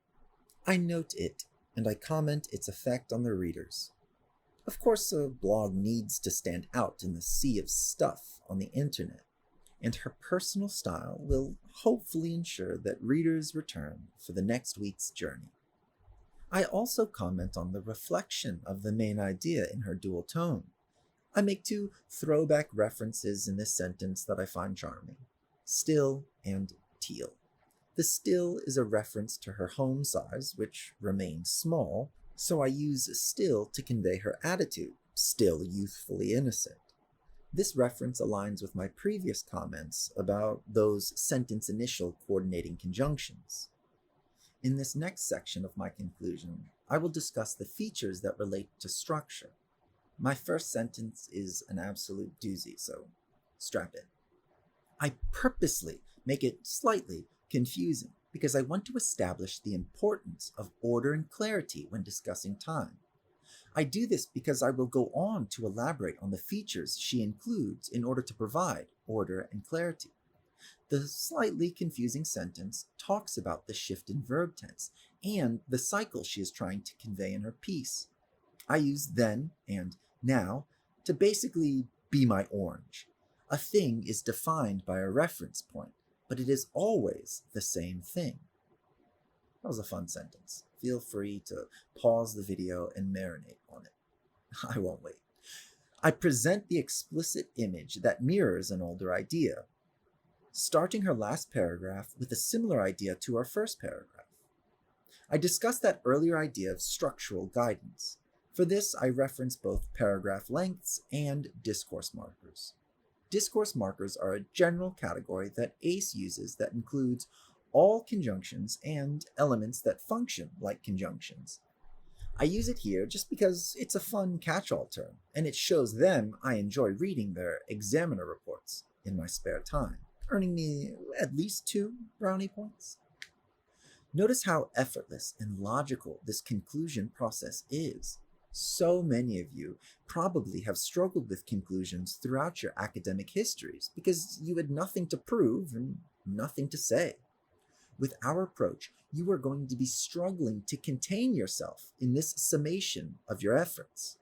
I note it, and I comment its effect on the readers. Of course, a blog needs to stand out in the sea of stuff on the internet, and her personal style will hopefully ensure that readers return for the next week's journey. I also comment on the reflection of the main idea in her dual tone. I make 2 throwback references in this sentence that I find charming: still and teal. The still is a reference to her home size, which remains small, so I use still to convey her attitude, still youthfully innocent. This reference aligns with my previous comments about those sentence initial coordinating conjunctions. In this next section of my conclusion, I will discuss the features that relate to structure. My first sentence is an absolute doozy, so strap in. I purposely make it slightly confusing because I want to establish the importance of order and clarity when discussing time. I do this because I will go on to elaborate on the features she includes in order to provide order and clarity. The slightly confusing sentence talks about the shift in verb tense and the cycle she is trying to convey in her piece. I use then and now to basically be my orange. A thing is defined by a reference point, but it is always the same thing. That was a fun sentence. Feel free to pause the video and marinate on it. I won't wait. I present the explicit image that mirrors an older idea, starting her last paragraph with a similar idea to our first paragraph. I discussed that earlier idea of structural guidance. For this, I reference both paragraph lengths and discourse markers. Discourse markers are a general category that AICE uses that includes all conjunctions and elements that function like conjunctions. I use it here just because it's a fun catch-all term, and it shows them I enjoy reading their examiner reports in my spare time, earning me at least 2 brownie points. Notice how effortless and logical this conclusion process is. So many of you probably have struggled with conclusions throughout your academic histories because you had nothing to prove and nothing to say. With our approach, you are going to be struggling to contain yourself in this summation of your efforts.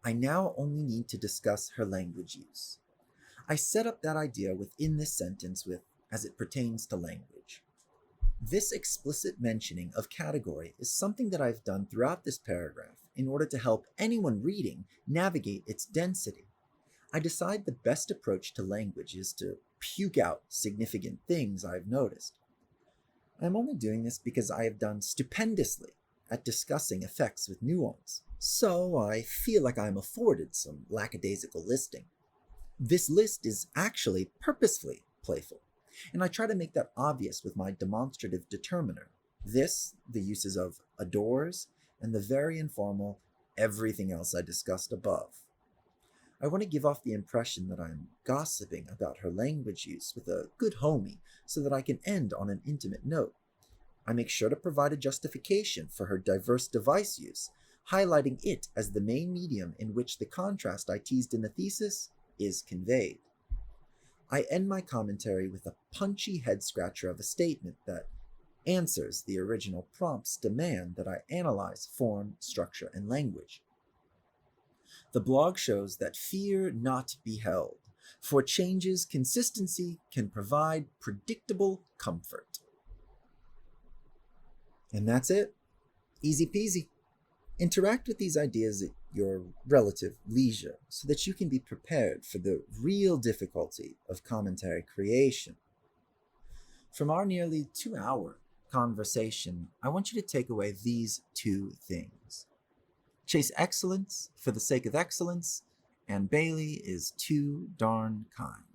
I now only need to discuss her language use. I set up that idea within this sentence with as it pertains to language. This explicit mentioning of category is something that I've done throughout this paragraph in order to help anyone reading navigate its density. I decide the best approach to language is to puke out significant things I've noticed. I'm only doing this because I have done stupendously at discussing effects with nuance, so I feel like I'm afforded some lackadaisical listing. This list is actually purposefully playful, and I try to make that obvious with my demonstrative determiner. This, the uses of adores, and the very informal everything else I discussed above. I want to give off the impression that I'm gossiping about her language use with a good homie so that I can end on an intimate note. I make sure to provide a justification for her diverse device use, highlighting it as the main medium in which the contrast I teased in the thesis is conveyed. I end my commentary with a punchy head-scratcher of a statement that answers the original prompt's demand that I analyze form, structure, and language. The blog shows that fear not be held. For changes, consistency can provide predictable comfort. And that's it. Easy peasy. Interact with these ideas at your relative leisure so that you can be prepared for the real difficulty of commentary creation. From our nearly 2-hour conversation, I want you to take away these two things. Chase excellence for the sake of excellence, and Bailey is too darn kind.